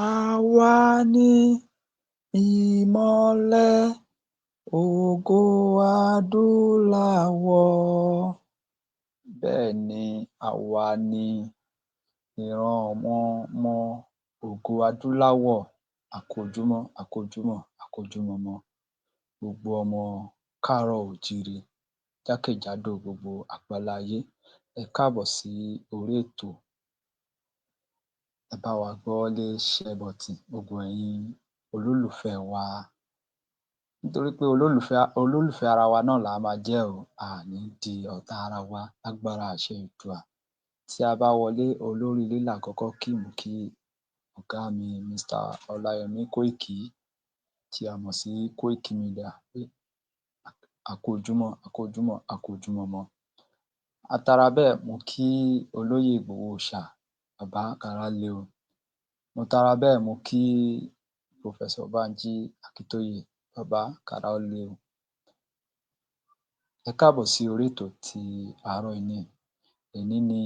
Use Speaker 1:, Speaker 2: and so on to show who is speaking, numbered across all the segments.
Speaker 1: Àwa ni ìmọ́lẹ̀ ògo adúláwọ̀. Bẹ́ẹ̀ni, àwa ni ìran ọmọ ògo adúláwọ̀. A kú ojúmọ́, a kú ojúmọ́, a kú ojúmọmọ. Gbogbo ọmọ káàárọ̀-o-jíire jákèjádò gbogbo àgbáláyé, ẹ káàbọ̀ sí orí ètò. Ẹ bá wa gbọ́wọ́lé share button gbogbo ẹ̀yin olólùfẹ́ wa. Nítorí pé olólùfẹ́ ara wa náà là á máa jẹ́ o, a à ní di ọ̀tá ara wa lágbára àṣẹ Èdùà. Tí a bá wọlé, olórí ilé là á kọ́kọ́ kí, mo kí ọ̀gá mi Mr. Ọláyọmí Kóìkí tí a mọ̀ sí Kóìkí Media pé a kú ojúmọ́, a kú ojúmọ́, a kú ojúmọmọ. A tara bẹ́ẹ̀ mo kí olóyè Ìgbòho Òòṣà, bàbá kára le o. Mo tara bẹ́ẹ̀ mo kí Professor Bánjí Akíntóyè, bàbá kára ó le o. Ẹ káàbọ̀ sí orí ètò ti àárọ̀ yìí. Èní ni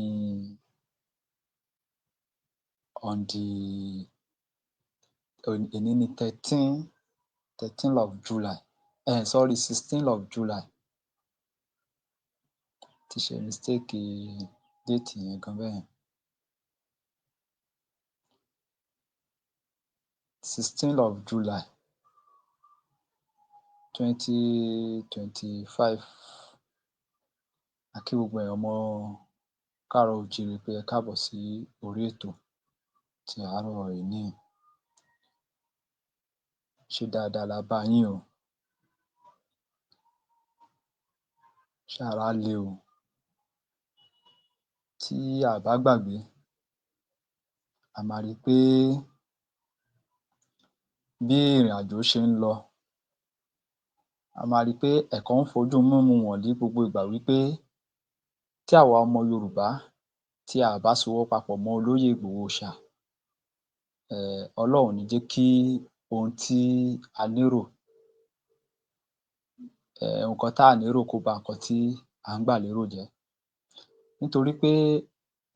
Speaker 1: èní ni 13 of July, 16 of July. Ti ṣe mistake date yẹn gan bẹ́yẹn. 16 of July 2025. A kí gbogbo ẹ̀yin ọmọ káàárọ̀-o-jíire pé ẹ káàbọ̀ sí orí ètò ti àárọ̀ èní. Ṣé dáadáa la bá yín o? Ṣé ara le o? Tí a à bá gbàgbé, a máa rí pé bí ìrìnàjò ṣe ń lọ, a máa rí pé ẹ̀kọ́ ń fojú mímú hàn ní gbogbo ìgbà wípé tí àwa ọmọ Yorùbá tí a à bá sowọ́ papọ̀ mọ́ olóyè Ìgbòho Òòṣà, Ọlọ́run ò ní jẹ́ kí ohun tí a lérò, nǹkan tá à lérò kó ba nǹkan tí à ń gbà lérò jẹ́. Nítorí pé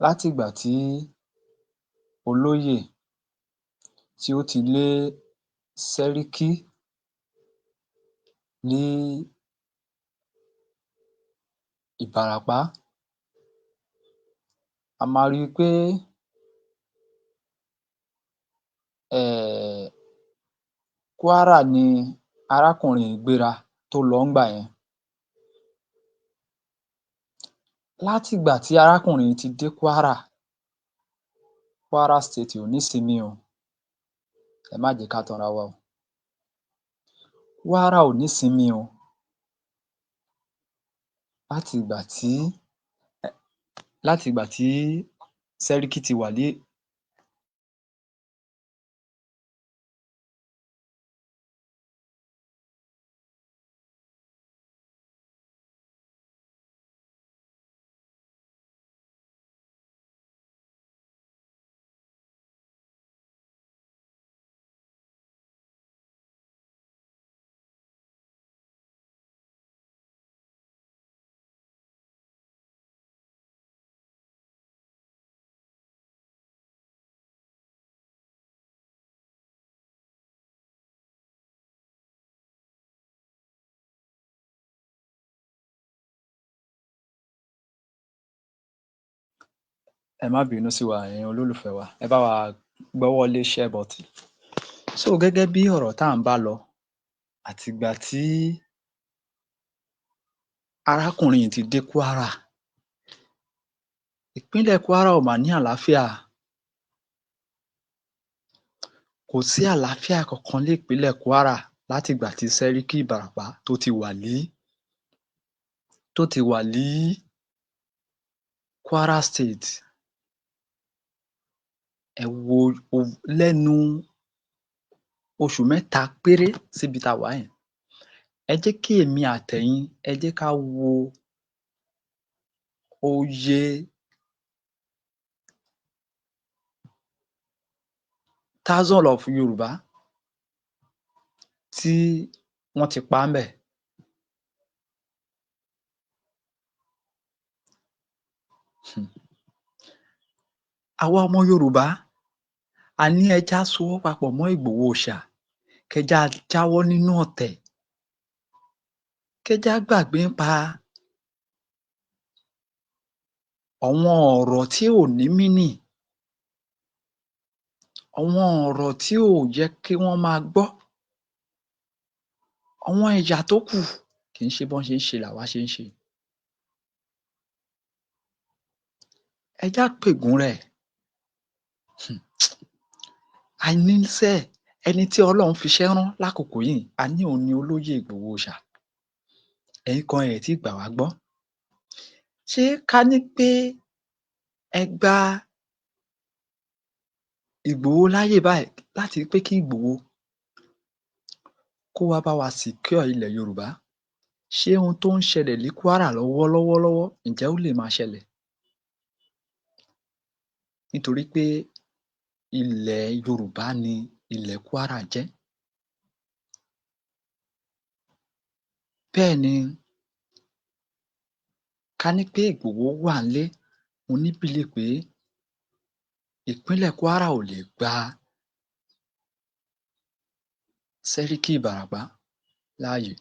Speaker 1: látìgbà tí olóyè tí ó ti lé Sẹ́ríkí ní Ìbàràpá, a máa rí i pé Kwárà ni arákùnrin yìí gbéra tó lọ ńgbà yẹn. Látìgbà tí arákùnrin yìí ti dé Kwárà, Kwara State ò nísinmi o, ẹ má jẹ́ ká tanra wa o. Kwárà ò nísinmi o. Látìgbà tí Sẹ́ríkí ti wà ní ẹ má bínú sí wa ẹ̀yin olólùfẹ́ wa, ẹ bá wa gbọ́wọ́lé share button. So gẹ́gẹ́ bí ọ̀rọ̀ tá à ń bá lọ, àtìgbà tí arákùnrin yìí ti dé Kwárà, ìpínlẹ̀ Kwárà ò mà ní àlàáfíà. Kò sí àlàáfíà kankan ní ìpínlẹ̀ Kwárà látìgbà tí Sẹ́ríkí Ìbàràpá tó ti wà ní Kwara State. Ẹ wo lẹ́nu oṣù mẹ́ta péré síbi tá a wà yìí, ẹ jẹ́ kí èmi àtẹ̀yin, ẹ jẹ́ ká wo oye thousand of Yorùbá tí wọ́n ti pa ńbẹ̀. Àwa ọmọ Yorùbá a ní ẹja sowọ́ papọ̀ mọ́ Ìgbòho Òòṣà, kẹjá jáwọ́ nínú ọ̀tẹ̀, kẹjá gbàgbé nípa àwọn ọ̀rọ̀ tí ò ní meaning, àwọn ọ̀rọ̀ tí ò yẹ kí wọ́n máa gbọ́. Àwọn ẹ̀yà tó kù kì í ṣe bọ́n ṣe ń ṣe làwa ṣe ń ṣe. Ẹ já pègún rẹ̀. Àníṣe ẹni tí Ọlọ́run fiṣẹ́ rán lákòókò yìí, a ní òun ni olóyè Ìgbòho Òòṣà. Ẹ̀yin kan ẹ̀ tí gbà wá gbọ́. Ṣé ká ní pé ẹ gba Ìgbòho láyè báyìí láti pé kí Ìgbòho kó wá bá wa secure ilẹ̀ Yorùbá, ṣé ohun tó ń ṣẹlẹ̀ ní Kwara lọ́wọ́lọ́wọ́ ǹjẹ́ ó lè máa ṣẹlẹ̀? Nítorí pé ilẹ̀ Yorùbá ni ilẹ̀ Kwara jẹ́. Bẹ́ẹ̀ ni ká ní pé Ìgbòho wà ńlé, mo ní believe pé ìpínlẹ̀ Kwara ò lè gba Sẹ́ríkí Ìbàràpá láàyè.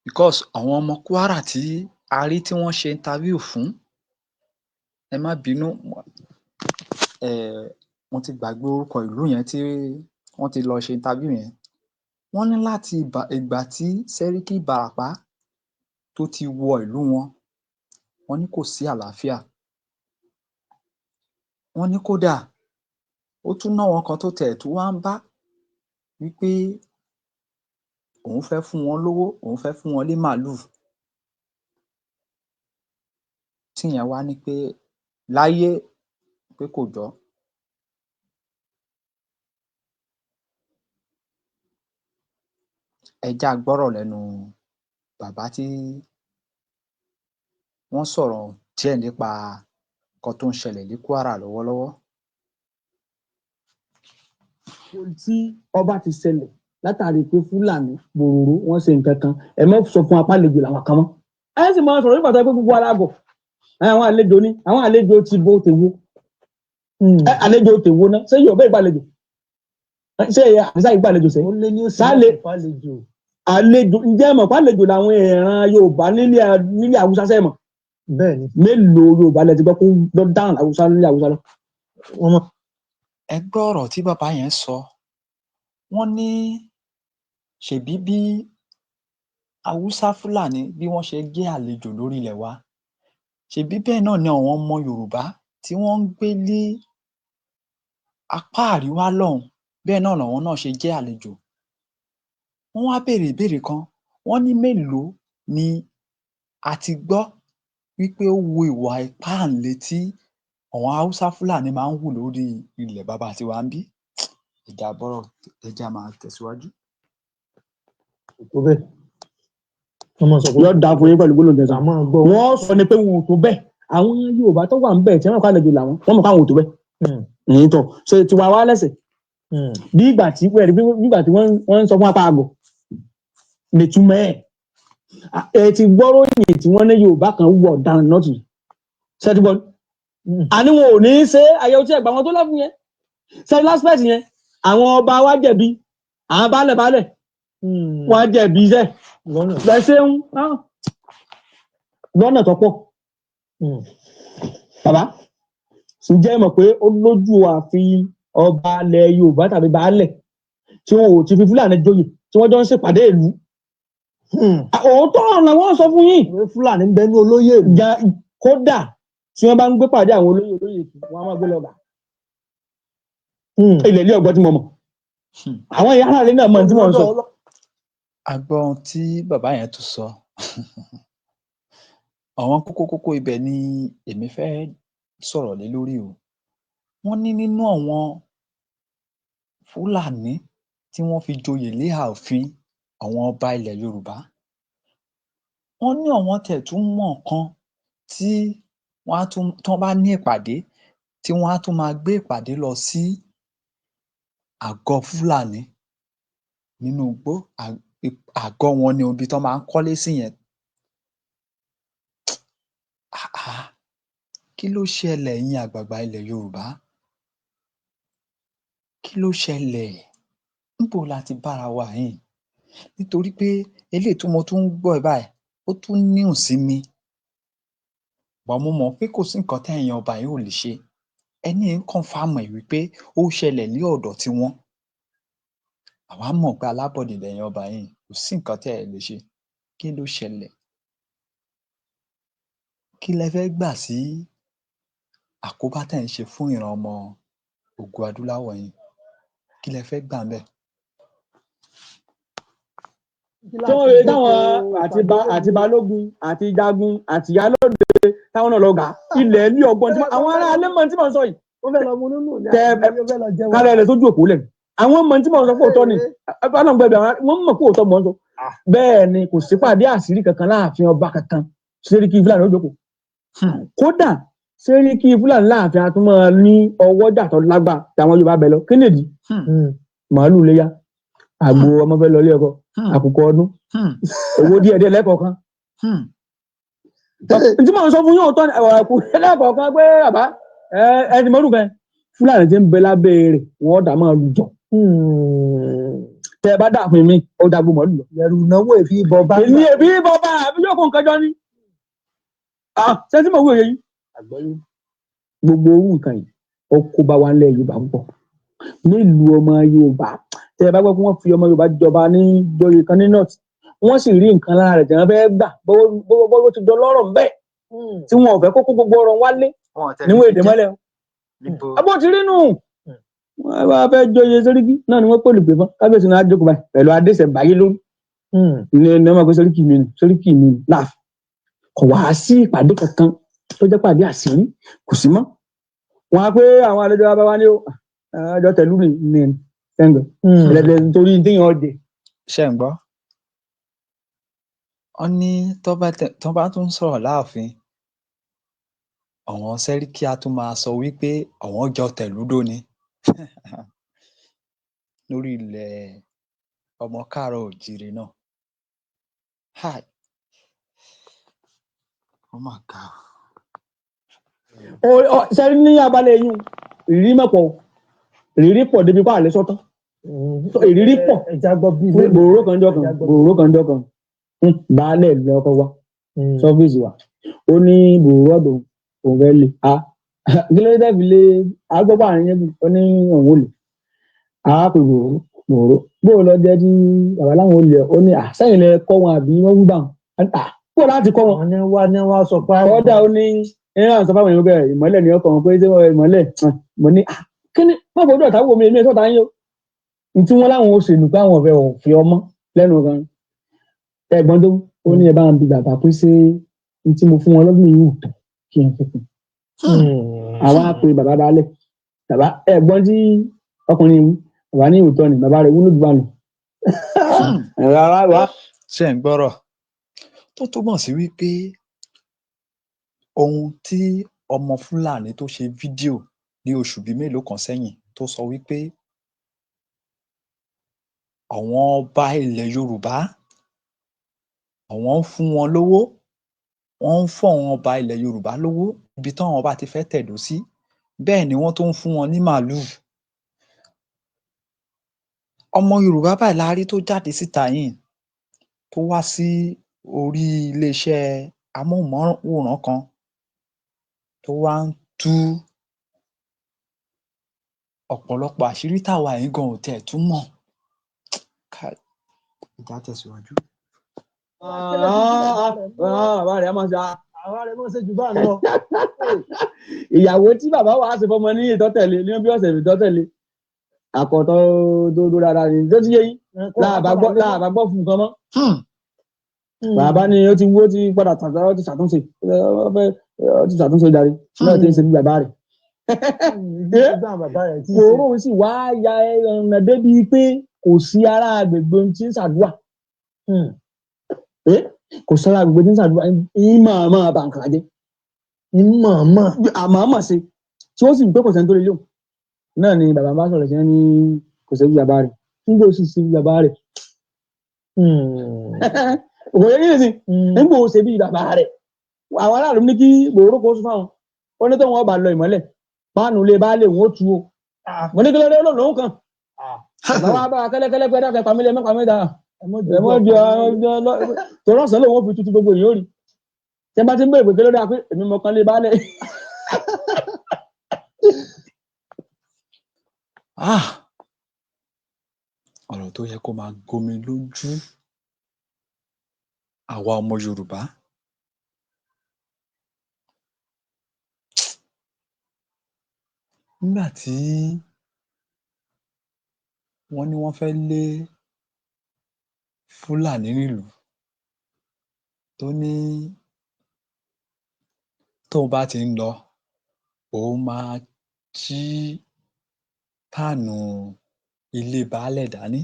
Speaker 1: Because àwọn ọmọ Kwara tí a rí tí wọ́n ṣe interview fún, ẹ má bínú, mo ti gbàgbé orúkọ ìlú yẹn tí wọ́n ti lọ ṣe interview yẹn. Wọ́n ní láti ìgbà tí Sẹ́ríkí Ìbàràpá tó ti wọ ìlú wọn, wọ́n ní kò sí àlàáfíà. Wọ́n ní kódà ó tún náwọn kan tó tiẹ̀ tún wá ń bá wí pé òun fẹ́ fún wọn lówó, òun fẹ́ fún wọn ní màálù. Tíyẹn wá ní pé láyé pé kò jọ́. Ẹ já gbọ́rọ̀ lẹ́nu bàbá tí wọ́n sọ̀rọ̀ díẹ̀ nípa nǹkan tó ń ṣẹlẹ̀ ní Kwara lọ́wọ́lọ́wọ́.
Speaker 2: Tí ọba ti ṣẹlẹ̀ látàrí pé Fúlàní bòròró wọ́n ṣe nǹkan kan, ẹ má sọ fún apá àlejò làwọn kan mọ́. Ẹ sì máa sọ̀rọ̀ nípa tó pé gbogbo alágọ̀. Àwọn àlejò ní, àwọn àlejò ti bo tèwo. Àlejò tèwo náà, ṣé Yorùbá ìgbàlejò? Ṣé àṣà ìgbàlejò sẹ́yìn? Ó lé ní oṣù àlejò. Àlejò, ǹjẹ́ ẹ mọ̀ pé àlejò làwọn ìran Yorùbá nílẹ̀ Haúsá sẹ́yìn mọ̀? Bẹ́ẹ̀ni. Mélòó Yorùbá lẹ ti gbọ́ kó dáhùn Haúsá nílẹ̀ Haúsá lọ? Wọ́n mọ̀.
Speaker 1: Ẹ gbọ́ ọ̀rọ̀ tí bàbá yẹn sọ. Wọ́n ní ṣèbí bí Haúsá Fúlàní bí wọ́n ṣe jẹ́ àlejò lórí ilẹ̀ wa, ṣèbí bẹ́ẹ̀ náà ni àwọn ọmọ Yorùbá tí wọ́n ń gbé ní apá àríwá lọ́hùn, bẹ́ẹ̀ náà làwọn náà ṣe jẹ́ àlejò. Wọ́n wá béèrè ìbéèrè kan, wọ́n ní mélòó ni a ti gbọ́ wípé ó wu ìwà ìpáǹle tí àwọn Haúsá Fúlàní máa ń hù lórí ilẹ̀ baba tiwa ńbí? Ẹ já máa tẹ̀síwájú.
Speaker 2: Tó bẹ́ẹ̀. Yóò dáa fún yín pẹ̀lú gbólóhùn tẹ̀sán. Wọ́n sọ ni pé wọn ò tó bẹ́ẹ̀. Àwọn Yorùbá tó wà ń bẹ̀ tí wọ́n mọ̀ ká àlejò làwọn, wọ́n mọ̀ káwọn ò tó bẹ́ẹ̀. Ìyẹn tọ̀, ṣe tiwa wá lẹ́sẹ̀. Bí ìgbà tí wọ́n ń sọ fún apá àgọ̀ nìtumọ̀ ẹ̀. Ẹ ti gbọ́rọ̀ yìí tí wọ́n ní Yorùbá kan wù ọ̀daràn náà tù. Ṣẹ́tìbọ́n. Àní wọn ò ní í ṣe àyẹ̀wò tí ẹ̀gbà wọn tó lọ́fun yẹn. Ṣẹ́tì láspẹ̀tì yẹn, àwọn ọba wa jẹ̀bi, àwọn baálẹ̀ wọ́n jẹ̀bi iṣẹ́. Lẹ́sẹ̀ ń lọ́nà tó pọ̀. Bàbá, ǹjẹ́ ẹ mọ̀ pé ó lójú ààfin ọba ilẹ̀ Yorùbá tàbí baálẹ̀ tí wọn ò ti fi Fúlàní joyè tí wọ́n jọ ń ṣèpàdé ìlú? Òótọ́ ọ̀nà wọ́n sọ fún yín. Fúlàní ń bẹ ní olóyè ìlú. Kódà tí wọ́n bá ń gbé pàdé àwọn olóyè wọn á máa gbé lọ́ba. Ilẹ̀ ilé ọgbọ́n tí mo mọ̀. Àwọn ìyá àlè náà mọ̀ tí mo ń sọ.
Speaker 1: A gbọ́ ohun tí bàbá yẹn tún sọ. Àwọn kókó ibẹ̀ ni èmi fẹ́ sọ̀rọ̀ lé lórí o. Wọ́n ní nínú àwọn Fúlàní tí wọ́n fi joyè lé ààfin àwọn ọba ilẹ̀ Yorùbá, wọ́n ní àwọn tiẹ̀ tún mọ̀ kan tí wọ́n bá ní ìpàdé tí wọ́n á tún máa gbé ìpàdé lọ sí àgọ́ Fúlàní nínú igbó. Àgọ́ wọn ni ibi tán máa ń kọ́lé sí yẹn. kí ló ṣẹlẹ̀ yín àgbààgbà ilẹ̀ Yorùbá? Kí ló ṣẹlẹ̀? Níbo la ti bára wa yìí? Nítorí pé eléyìí tí mo tún ń gbọ́ báyìí ó tún new sí mi. But mo mọ̀ pé kò sí nǹkan tẹ́yin ọba yìí ò lè ṣe. Ẹni ń confirm ẹ̀ wípé ó ṣẹlẹ̀ ní ọ̀dọ̀ tiwọn. Àwa mọ̀ pé alábọ̀dé lẹ̀yin ọba yìí, kò sí nǹkan tẹ́ ẹ lè ṣe. Kí ló ṣẹlẹ̀? Kí lẹ fẹ́ gbà sí àkóbá tẹ́ ń ṣe fún ìran ọmọ Ògo Adúláwọ̀ yìí? Kí lẹ fẹ́ gbà ńbẹ̀?
Speaker 2: táwọn àti balógun àti jagun àti ìyálóde táwọn náà lọ gà ilẹ̀ ní ọgbọ́n tí àwọn ará alẹ́ mọ̀ tí mò ń sọ yìí.
Speaker 3: ó fẹ́ lọ mú nínú ní
Speaker 2: kálẹ̀ rẹ̀ sójú òpó lẹ̀ àwọn mọ̀ tí mò ń sọ pé òótọ́ ni ọlọ́run gbẹ̀bẹ̀ wọ́n mọ̀ pé òótọ́ mò ń sọ. bẹ́ẹ̀ ni kò sí pàdé àṣírí kankan láàfin ọba kankan Sẹ́ríkì Fúlàní ó jókòó. kódà Sẹ́ríkì Fúlàní láàfin àtúmọ̀ ní ọwọ́jà tó lágbà táwọn Yorùbá bẹ̀ lọ kí nìdí màálù léyà àgbo ọmọ fẹ́ lọ ilé ẹ̀kọ́ àkùkọ ọdún owó díẹ̀ lẹ́kọ̀ọ̀kan. tí mo sọ fún yóò tọ́ ni ẹ̀kú lẹ́kọ̀ọ̀kan pé bàbá ẹni mọ́dún kan Fúlàní tí ń bẹ lábẹ́ rẹ̀ wọ́n dà máa lù jọ. tẹ ẹ bá dà fún mi ó dàgbò mọ́dún lọ.
Speaker 3: ẹrù ìnáwó èfi ìbọn bá.
Speaker 2: èmi èfi ìbọn bá àbí yóò kó nǹkan jọ ni. ṣé tí mo wí òye yìí. gbogbo orú nǹkan yìí ó kó bá wa ń lẹ Yorùbá púpọ̀ nílùú ọmọ Yorùbá tẹ ẹ bá gbọ́ pé wọ́n fi ọmọ Yorùbá jọba ní joyè kan ní north wọ́n sì rí nǹkan lára rẹ̀ tí wọ́n fẹ́ẹ́ gbà bó ti dọ lọ́rọ̀ bẹ́ẹ̀ tí wọn ò fẹ́ kókó gbogbo ọ̀rọ̀ wálé níwọ̀n èdè mọ́lẹ̀ abó ti rí nù wọ́n bá fẹ́ joyè Sẹ́ríkì náà ni wọ́n pè lùpẹ̀ fún kábíyèsí náà jókòó báyìí pẹ̀lú adéṣẹ̀ báyé lórí ní ọmọ pé Sẹ́ríkì mi láàfin kò wá sí ìpàdé kankan tó jẹ́ pàdé àṣírí kò sí mọ́ wọn á pé àwọn àlejò wa bá wá ní ọjọ́ tẹ̀lú ní ẹ̀ǹgbẹ́ ẹ̀lẹ́dẹ̀ nítorí téèyàn ọ̀dẹ̀.
Speaker 1: Ṣé ń gbọ́? Wọ́n ní tó bá tún sọ̀rọ̀ láàfin àwọn Sẹ́ríkì á tún máa sọ wípé àwọn jọ tẹ̀lúdò ni lórí ilẹ̀ ọmọ káàárọ̀ òjíire náà. Ó mà ga
Speaker 2: o. Sẹ́rí ní abalẹ̀ yín ìrírí mẹ́pọ̀ ìrírí pọ̀ débi pa àlẹ́ sọ́tọ̀ ìrírí pọ̀ gbòòrò kan jọ kan baálẹ̀ lọ́kọ̀ wa sọ́fíìsì wa ó ní gbòòrò ọ̀dọ̀ òun fẹ́ lè gílẹ̀ dẹ́bi lé agbọ́pọ̀ àárín yẹn ó ní òun ò lè pè gbòòrò lọ jẹ́ tí bàbá láwọn ò lè ó ní sẹ́yìn lẹ kọ́ wọn àbí wọ́n ń gbà wọn kó láti kọ́ wọn.
Speaker 3: ní wá sọ pé
Speaker 2: ọ̀dà ó ní ẹ̀rọ àwọn sọ́fàwọn èèyàn bẹ̀rẹ̀ ìmọ́lẹ̀ ní ọkọ̀ wọn pé ṣé ìmọ́lẹ̀ mo ní kí ni wọ́n fọdọ̀ ọ̀tá wò mí èmi ẹ̀tọ́ ta yín o tí wọ́n láwọn oṣù nù pé àwọn ọ̀fẹ́ òfin ọmọ lẹ́nu kan ẹ̀gbọ́n tó ó ní ẹ bá ń bi bàbá pé ṣé tí mo fún wọn lọ́dún yìí ò tó kí n fi kún. àwa pe bàbá balẹ̀ bàbá ẹ̀gbọ́n tí ọkùnrin wí bàbá ní òótọ́ ni bàbá rẹ̀ wúlò jù bá lọ.
Speaker 1: ṣé ń gbọ́rọ̀ tó túmọ̀ sí wípé ohun tí ọmọ Fúlàní tó ṣe fídíò ní oṣù bíi mélòó kan sẹ́yìn tó sọ wípé àwọn ọba ilẹ̀ Yorùbá àwọn ń fún wọn lówó wọ́n ń fún àwọn ọba ilẹ̀ Yorùbá lówó ibi táwọn ọba ti fẹ́ tẹ̀dó sí bẹ́ẹ̀ ni wọ́n tó ń fún wọn ní màálùú. ọmọ Yorùbá báyìí la rí tó jáde síta yìí tó wá sí orí iléeṣẹ́ amóhùnmáwòrán kan tó wá ń tú ọ̀pọ̀lọpọ̀ àṣírí táwa yìí gan ò tẹ̀ tún mọ̀. ìjà tẹ̀síwájú.
Speaker 2: bàbá rẹ̀ máa ń
Speaker 3: àwọn ará mọ̀ ṣe jù bá ń lọ.
Speaker 2: ìyàwó tí bàbá wa ṣe fọmọ ní ìtọ́tẹ̀lé ní bí ọ̀sẹ̀ ìtọ́tẹ̀lé àkọ́tọ̀ tó dára ni tó ti yé yín láàbà gbọ́ fún nǹkan mọ́. bàbá ni ó ti padà tàbí ó ti ṣàtúnṣe darí náà ti ń ṣe bí bàbá rẹ̀. kòró sì wá ya ẹ̀rọ débi pé kò sí ará agbègbè tí ń ṣàdúrà kò sára agbègbè tí ń ṣàdúrà ìmọ̀ bá nǹkan jẹ́ àmọ́ ṣe tí ó sì ń pé kò sẹ́ni tó lè lò náà ni bàbá bá sọ̀rọ̀ sí ní kò sẹ́ni bàbá rẹ̀ nígbà ó sì sí bàbá rẹ̀ òkò yẹ kí ni sí nígbà ó ṣe bí bàbá rẹ̀ àwọn aráàlú ní kí gbòòrò kó sún fáwọn ó ní tó wọn bá lọ ìmọ́lẹ̀ páànù lè bá lè wọn ó tu o mo ní kí ló dé lóun kan bàbá wa bá wa kẹ́lẹ́kẹ́lẹ́ pẹ́ dákẹ́ pàmílẹ̀ mẹ́pàmílẹ̀ ẹ̀mọ́ di tó rọ̀sán lòun ó fi tutù gbogbo yìí ó rí tẹ́ bá ti ń bẹ̀rẹ̀ pé kí ló dé pé èmi mọ̀ kan lè bá lẹ̀.
Speaker 1: ọ̀rọ̀ tó yẹ kó máa gbomi lójú àwa ọmọ Yorùbá. Nígbà tí wọ́n ní wọ́n fẹ́ lé Fúlàní nílùú tó ní tóun bá ti ń lọ òun máa jí páànù ilé baálẹ̀ dání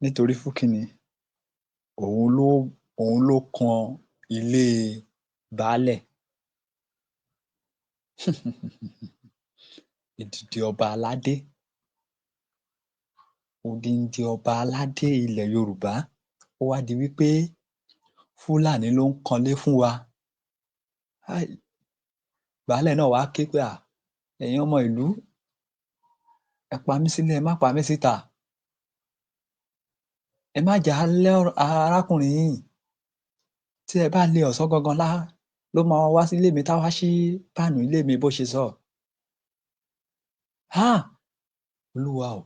Speaker 1: nítorí fún kínní òun ló kan ilé baálẹ̀. Èdìdì ọba aládé, odindi ọba aládé ilẹ̀ Yorùbá, ó wá di wípé Fúlàní ló ń kanlé fún wa. Baálẹ̀ náà wá ké pé ẹ̀yin ọmọ ìlú ẹ pa mí sílẹ̀, ẹ má pa mí síta, ẹ má jà á lé arákùnrin yìí, tí ẹ bá lé ọ̀sán gangan ló máa wá sí ilé mi táwa ṣí páànù ilé mi bó ṣe sọ. Olúwa o,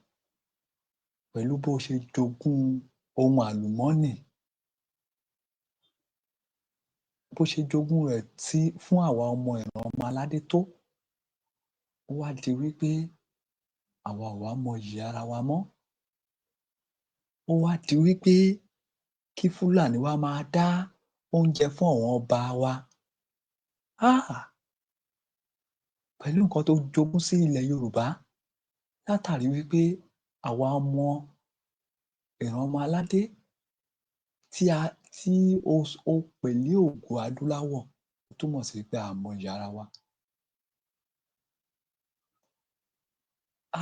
Speaker 1: pẹ̀lú bó ṣe jogún ohun àlùmọ́ọ́nì, bó ṣe jogún rẹ̀ fún àwa ọmọ ìran ọmọ aládé tó, ó wá di wípé àwa ò wá mọyì ara wa mọ́. Ó wá di wípé kí Fúlàní wá máa dá oúnjẹ fún àwọn ọba wa. Pẹ̀lú nǹkan tó jogún sí ilẹ̀ Yorùbá látàrí wípé àwa ọmọ ìran ọmọ aládé tí ó pèlé ògo adúláwọ̀, ó túmọ̀ sí pé a mọyì ara wa.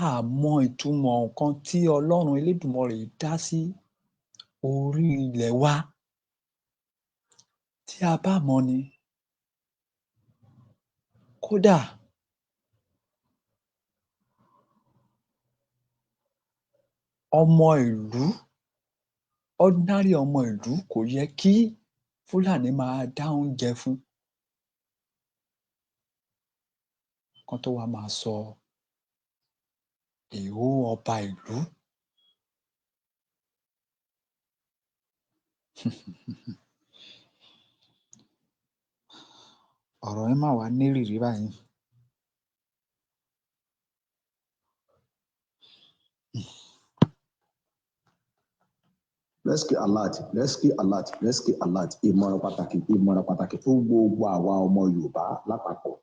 Speaker 1: A mọ ìtumọ̀ nǹkan tí Ọlọ́run Elédùmarè dá sí orí ilẹ̀ wa. Tí a bá mọ̀ ni, kódà ọmọ ìlú, ordinary ọmọ ìlú kò yẹ kí Fúlàní máa dá oúnjẹ fún. Kán tó wá máa sọ èho ọba ìlú. Ọ̀rọ̀ yẹn máa wá nírìírí báyìí.
Speaker 4: Let's keep alert, let's keep alert, let's keep alert. Ìmọ̀ràn pàtàkì fún gbogbo àwa ọmọ Yorùbá lápapọ̀.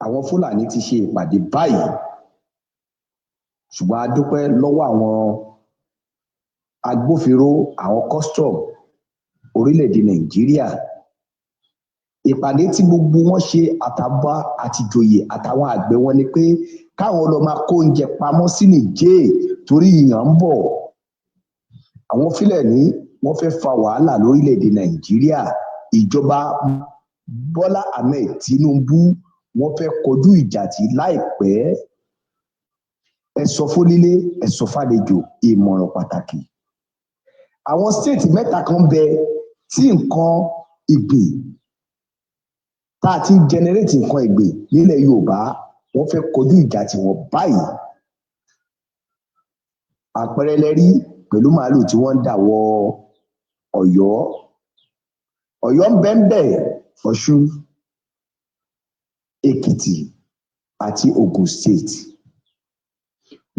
Speaker 4: Àwọn Fúlàní ti ṣe ìpàdé báyìí, ṣùgbọ́n a dúpẹ́ lọ́wọ́ àwọn agbófinró, àwọn custom orílẹ̀-èdè Nàìjíríà. Ìpàdé tí gbogbo wọn ṣe àtàbà àtìjòyè àtàwọn àgbẹ̀ wọn ni pé káwọn lọ máa kó oúnjẹ pamọ́ sí Nìjéè torí ìyàn ń bọ̀. Àwọn Fúlàní wọ́n fẹ́ fa wàhálà lórílẹ̀-èdè Nàìjíríà. Ìjọba Bọ́lá Ahmed Tinubu wọ́n fẹ́ kọjú ìjà tí láìpẹ́. Ẹ sọ fónílé, ẹ sọ fàlejò. Ìmọ̀ràn pàtàkì. Àwọn state mẹ́ta kan bẹ tí nǹkan ìgbìn tá a ti ń generate nǹkan ìgbìn nílẹ̀ Yorùbá, wọ́n fẹ́ kọjú ìjà tí wọ́n báyìí. Àpẹẹrẹ lẹ́rí pẹ̀lú màálù tí wọ́n ń dà wọ Ọ̀yọ́. Ọ̀yọ́ ń bẹ́ńbẹ́, Ọ̀ṣun, Èkìtì àti Ògùn state.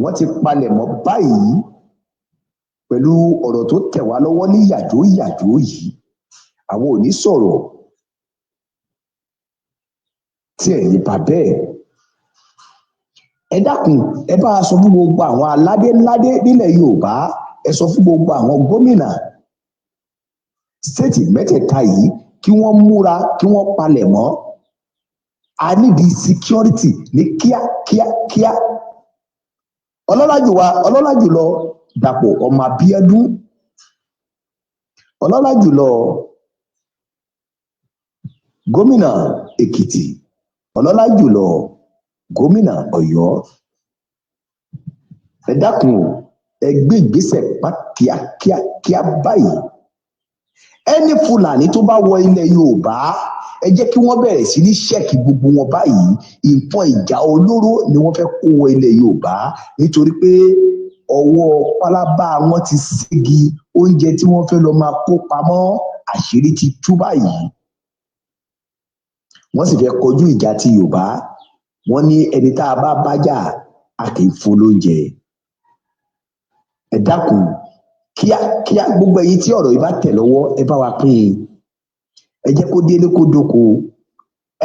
Speaker 4: Wọ́n ti palẹ̀mọ́ báyìí pẹ̀lú ọ̀rọ̀ tó tẹ̀ wá lọ́wọ́ ní yàjóyàjó yìí. Àwọn ò ní sọ̀rọ̀ tí ẹ̀yin bá bẹ́ẹ̀. Ẹ dákun, ẹ bá a sọ fún gbogbo àwọn aládé nílẹ̀ Yorùbá, ẹ sọ fún gbogbo àwọn gómìnà state mẹ́tẹ̀ẹ̀ta yìí kí wọ́n múra, kí wọ́n palẹ̀ mọ́. A need security ní kíákíákíá. Ọlọ́lá jùlọ Dàpọ̀ ọmọ Abíọ́dún, ọlọ́lá jùlọ gómìnà Èkìtì, ọlọ́lá jùlọ gómìnà Ọ̀yọ́, ẹ dákun o, ẹ gbé ìgbésẹ̀ kíákíá báyìí. Ẹni Fúlàní tó bá wọ ilẹ̀ Yorùbá, ẹ jẹ́ kí wọ́n bẹ̀rẹ̀ sí ní ṣẹ́ẹ̀kì gbogbo wọn báyìí. Nǹkan ìjà olóró ni wọ́n fẹ́ kó wọ ilẹ̀ Yorùbá nítorí pé ọwọ́ pálábá wọn ti ségi. Oúnjẹ tí wọ́n fẹ́ lọ máa kó pamọ́, àṣírí ti tú báyìí. Wọ́n sì fẹ́ kọjú ìjà ti Yorùbá. Wọ́n ní ẹni tá a bá bájà a kì í fún lóúnjẹ. Ẹ dákun kíákíá, gbogbo ẹ̀yin tí ọ̀rọ̀ yìí bá tẹ̀ lọ́wọ́, ẹ bá wa pín in. Ẹ jẹ́ kó délé kó dóko.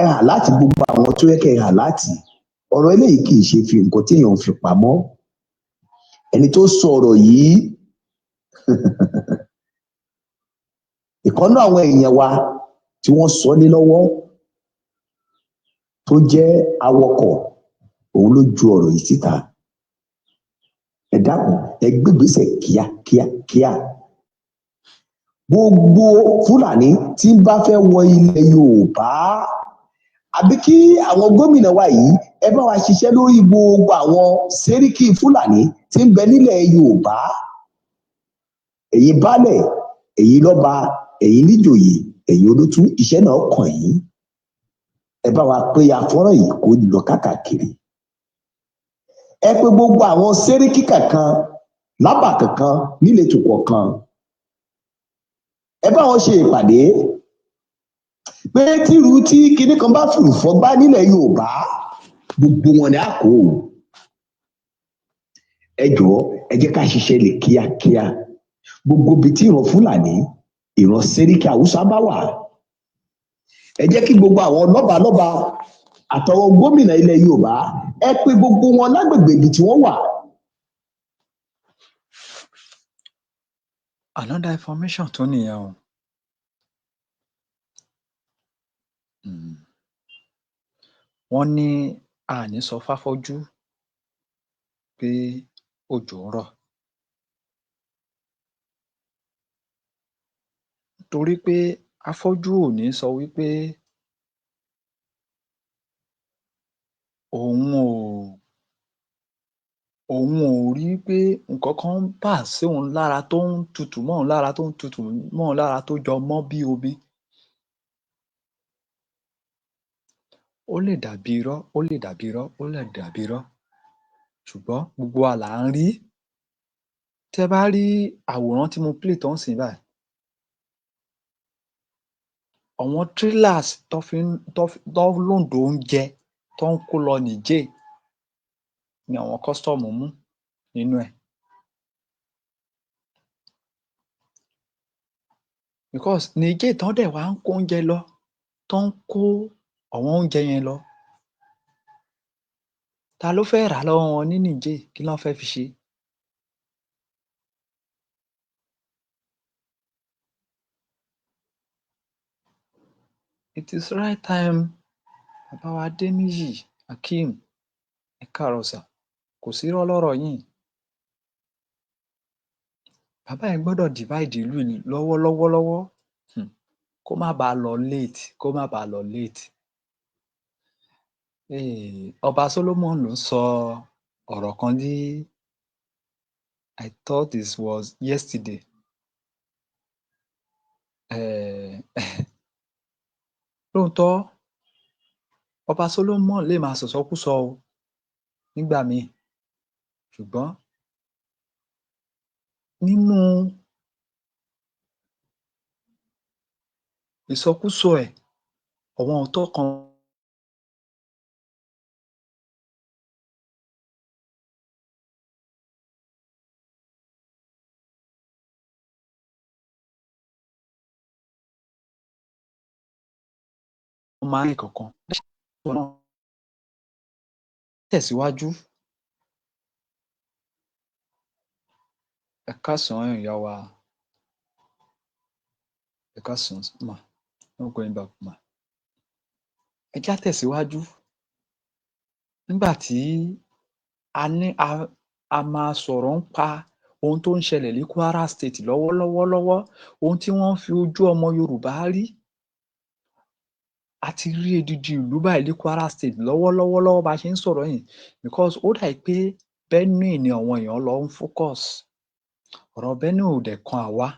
Speaker 4: Ẹ hà láti gbogbo àwọn tó yẹ kẹ́ ẹ hà láti. Ọ̀rọ̀ eléyìí kì í ṣe fi nǹkan tí èèyàn fi pamọ́. Ẹni tó sọ ọ̀rọ̀ yìí ìkànnà àwọn èèyàn wa tí wọ́n sọ ní lọ́wọ́ tó jẹ́ awakọ̀, òun ló ju ọ̀rọ̀ yìí síta. Ẹ dákun, ẹ gbé ìgbésẹ̀ kíákíá. Gbogbo Fúlàní tí ń bá fẹ́ wọ ilẹ̀ Yorùbá, àbí kí àwọn gómìnà wa yìí ẹ bá wa ṣiṣẹ́ lórí gbogbo àwọn sẹ́ríkì Fúlàní tí ń bẹ nílẹ̀ Yorùbá. Ẹ̀yin baálẹ̀, ẹ̀yin lọ́ba, ẹ̀yin níjòyè, ẹ̀yin olótú, iṣẹ́ náà kàn yín. Ẹ bá wa pé afọ́nrán yìí kó lọ káàkiri. Ẹ pé gbogbo àwọn sẹ́ríkì kankan, lábà kankan, níletò kọ̀ọ̀kan. Ẹ bá wọn ṣe ìpàdé pé tí kinní kan bá fìrù fọ́gbá nílẹ̀ Yorùbá, gbogbo wọn ni a kó. Ẹ jọ̀ọ́, ẹ jẹ́ ká ṣiṣẹ́ lè kíákíá. Gbogbo ibi tí ìran Fúlàní, ìran sẹ́ríkì Haúsá bá wà, ẹ jẹ́ kí gbogbo àwọn lọ́balọ́ba àtàwọn gómìnà ilẹ̀ Yorùbá, ẹ pé gbogbo wọn lágbègbè ibi tí wọ́n wà.
Speaker 1: Another information tó nìyẹn o. Wọ́n ní àní sọ fáfọ́jú pé òjò ń rọ̀. Torí pé afọ́jú ò ní sọ wípé òun ò rí pé nǹkan kan ń bà sí òun lára tó ń tutù mọ́ òun lára tó jọ mọ́ bí omi. Ó lè dàbí irọ́, ó lè dàbí irọ́, ó lè dàbí irọ́, ṣùgbọ́n gbogbo wa là ń rí. Tẹ́ bá rí àwòrán tí mo play tán sìn báyìí, àwọn trailers tó lóńdó oúnjẹ tó ń kó lọ Niger ni àwọn custom mú nínú ẹ̀. Because Niger tán dẹ̀ wá ń kó oúnjẹ lọ, tó ń kó àwọn oúnjẹ yẹn lọ, ta ló fẹ́ rà lọ́wọ́ wọn ní Niger? Kí ló fẹ́ fi ṣe? It is right time. Bàbá wa Adéníyì Akeem, ẹ káàárọ̀ sà, kò sí irọ́ lọ́rọ̀ yín. Bàbá yẹn gbọ́dọ̀ divide ìlú lọ́wọ́ kó má bàa lọ late. Ọba Solomon ló sọ ọ̀rọ̀ kan ní I thought this was yesterday. Lóòótọ́ Ọba Solomon lè máa sọ̀sọ́kúsọ o nígbà míì, ṣùgbọ́n nínú ìsọkúsọ ẹ̀, àwọn òótọ́ kan máa ń kankan tẹ̀síwájú. Ẹ káàsán ìyá wa, ẹ káàsán mà, no going back mà. Ẹ já tẹ̀síwájú. Nígbà tí a máa sọ̀rọ̀ ń pa ohun tó ń ṣẹlẹ̀ ní Kwara State lọ́wọ́, ohun tí wọ́n fi ojú ọmọ Yorùbá rí, a ti rí odidi ìlú báyìí ní Kwara State lọ́wọ́lọ́wọ́ bá a ṣe ń sọ̀rọ̀ yìí because ó dà pé Benue ni àwọn èèyàn lọ ń focus ọ̀rọ̀ Benue ò dẹ̀ kan àwa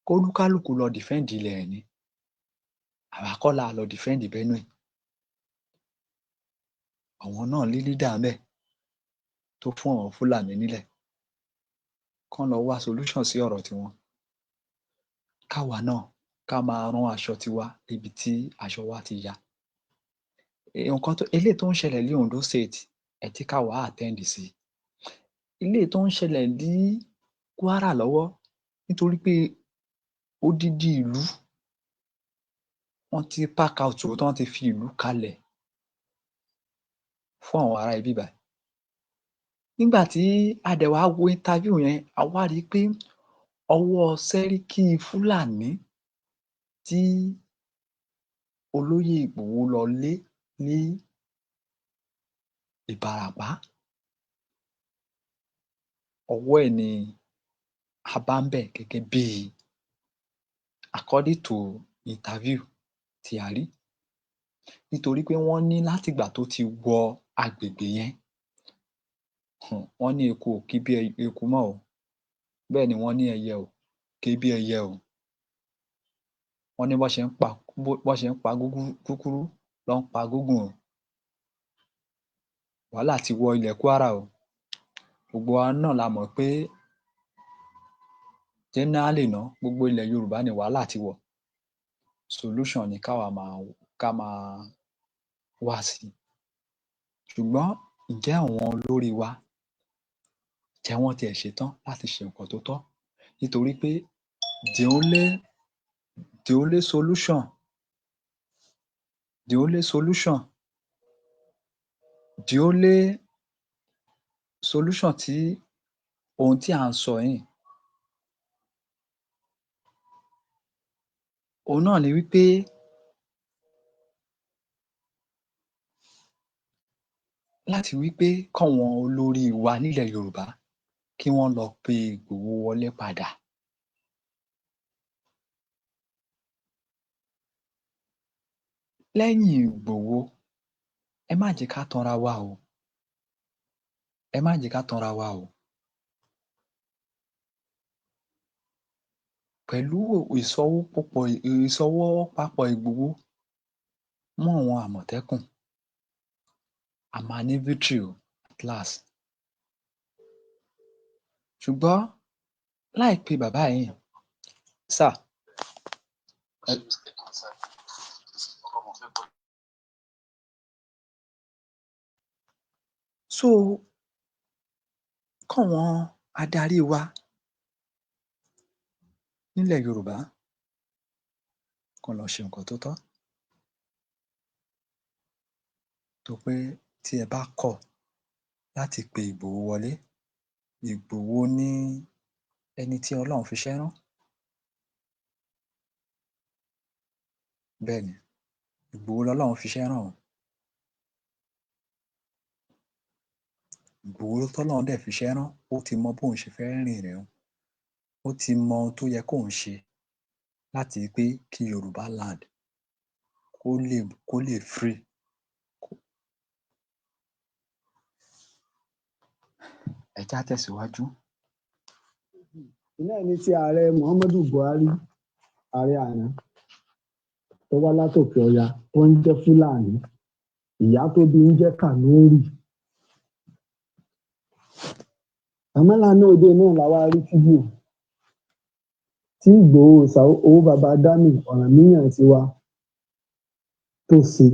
Speaker 1: kólúkálùkù lọ defend ilẹ̀ ẹ̀ ni àwa kọ́ la lọ defend Benue àwọn náà ní leader ńbẹ̀ tó fún àwọn Fúlàní nílẹ̀ kán lọ wá solution sí ọ̀rọ̀ tiwọn káwa náà ká máa rán aṣọ tiwa níbi tí aṣọ wa ti ya nǹkan tó eléyìí tó ń ṣẹlẹ̀ ní Ondo State ẹ tí káwa attend sí eléyìí tó ń ṣẹlẹ̀ ní Kwara lọ́wọ́ nítorí pé odidi ìlú wọ́n ti pack out tí wọ́n ti fi ìlú kalẹ̀ fún àwọn ará ibí báyìí nígbà tí a dẹ̀ wá wo interview yẹn a wá rí i pé ọwọ́ sẹ́ríkì Fúlàní tí olóyè Ìgbòho lọ lé ní Ìbàràpá ọwọ́ ẹ̀ ni a bá ń bẹ̀ gẹ́gẹ́ bí according to interview tí a rí nítorí pé wọ́n ní látìgbà tó ti wọ agbègbè yẹn wọ́n ní eku ò ké bí eku mọ́ o bẹ́ẹ̀ ni wọ́n ní ẹyẹ ò ké bí ẹyẹ o wọ́n ní bọ́n ṣe ń pa kúkúrú ló ń pa gúngùn o wàhálà ti wọ ilẹ̀ Kwara o gbogbo wa náà la mọ̀ pé generally ná gbogbo ilẹ̀ Yorùbá ni wàhálà ti wọ̀ solution ni ká máa wá sí ṣùgbọ́n ǹjẹ́ àwọn olórí wa ǹjẹ́ wọ́n tiẹ̀ ṣetán láti ṣe nǹkan tó tọ́ nítorí pé the only solution tí ohun tí à ń sọ yìí òun náà ni wípé láti wípé káwọn olórí wa nílẹ̀ Yorùbá kí wọ́n lọ pe Ìgbòho wọlé padà lẹ́yìn Ìgbòho ẹ má jẹ́ ká tanra wa o ẹ má jẹ́ ká tanra wa o pẹ̀lú ìsọwọ́papọ̀ Ìgbòho mọ́ àwọn Àmọ̀tẹ́kùn a máa ní victory o at last ṣùgbọ́n láì pe bàbá yìí sir so káwọn adarí wa nílẹ̀ Yorùbá kán lọ ṣe nǹkan tó tọ́ tó pé tí ẹ bá kọ̀ láti pe Ìgbòho wọlé Ìgbòho ní ẹni tí Ọlọ́run fiṣẹ́ rán bẹ́ẹ̀ ni Ìgbòho lọ́lọ́run fiṣẹ́ rán o Ìgbòho tọ́lọ́run dẹ̀ fiṣẹ́ rán ó ti mọ bóun ṣe fẹ́ rìnrìn o ó ti mọ ohun tó yẹ kóun ṣe láti pé kí Yorùbá land kó lè free ẹ já tẹ̀síwájú.
Speaker 3: iná ní ti ààrẹ Muhammadu Buhari ààrẹ àná tó wá látòkè Ọya tó ń jẹ́ Fúlàní ìyá tó bí ń jẹ́ Kànúrì àmọ́ lánàá òde náà làwa rí fídíò tí Ìgbòho owó baba dami Ọ̀rànmíyàn tiwa tó ṣe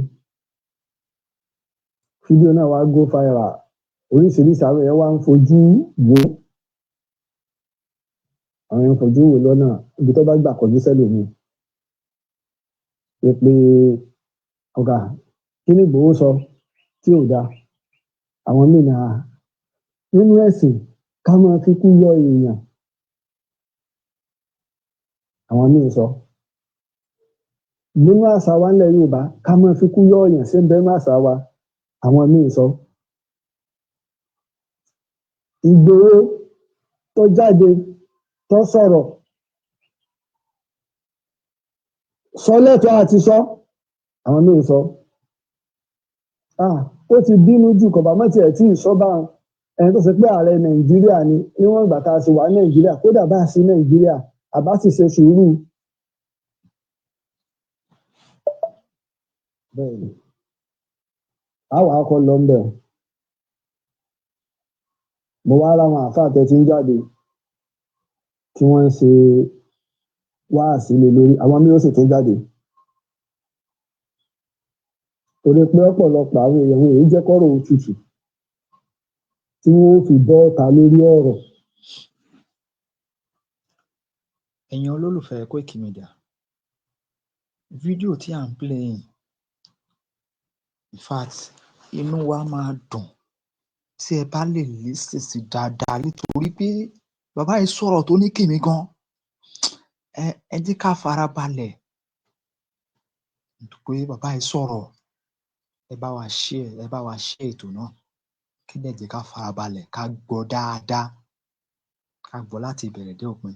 Speaker 3: fídíò náà wá go viral oríṣiríṣi àwọn èèyàn wá ń fojú wò àwọn èèyàn fojú wò lọ́nà ibi tó bá gbà kọjú sẹ́lòmíì pé ọ̀gá kí ni Ìgbòho sọ tí ò dáa àwọn míì náà nínú ẹ̀sìn ká máa fi kú yọ èèyàn àwọn míì sọ nínú àṣà wa nílẹ̀ Yorùbá ká máa fi kú yọ èèyàn ṣé ń bẹ nínú àṣà wa àwọn míì sọ Ìgbòho tó jáde tó sọ̀rọ̀ sọ lẹ́tọ̀ọ́ àti sọ àwọn míì sọ ó ti bínú jù kọ̀bá mọ́tì ẹ̀ tí ì sọ bá ẹni tó ṣe pé ààrẹ nàìjíríà ni níwọ̀n ìgbà tá a sì wà nàìjíríà kódà bá a sí nàìjíríà àbá sì ṣe sùúrù. bẹ́ẹ̀ ni àwọn akọ lọ ń bẹ̀ mo wá láwọn àáfàá tẹ́ ti ń jáde tí wọ́n ń ṣe wáàsí lé lórí àwọn míì ó sì tún jáde torí pé ọ̀pọ̀lọpọ̀ àwọn èèyàn èyí jẹ́ kọ́rọ̀ òtútù tí wọ́n fi bọ́ ọ̀tá lórí ọ̀rọ̀.
Speaker 1: ẹ̀yin olólùfẹ́ Koiki Media, fídíò tí à ń play yìí, in fact inú wa máa dùn tí ẹ bá lè listen sí dáadáa nítorí pé bàbá yìí sọ̀rọ̀ tó ní kìmí gan. ẹ jẹ́ ká fara balẹ̀ pé bàbá yìí sọ̀rọ̀, ẹ bá wa share ètò náà kí lè jẹ́ ká fara balẹ̀ ká gbọ́ dáadáa, ká gbọ́ láti ìbẹ̀rẹ̀ dé òpin.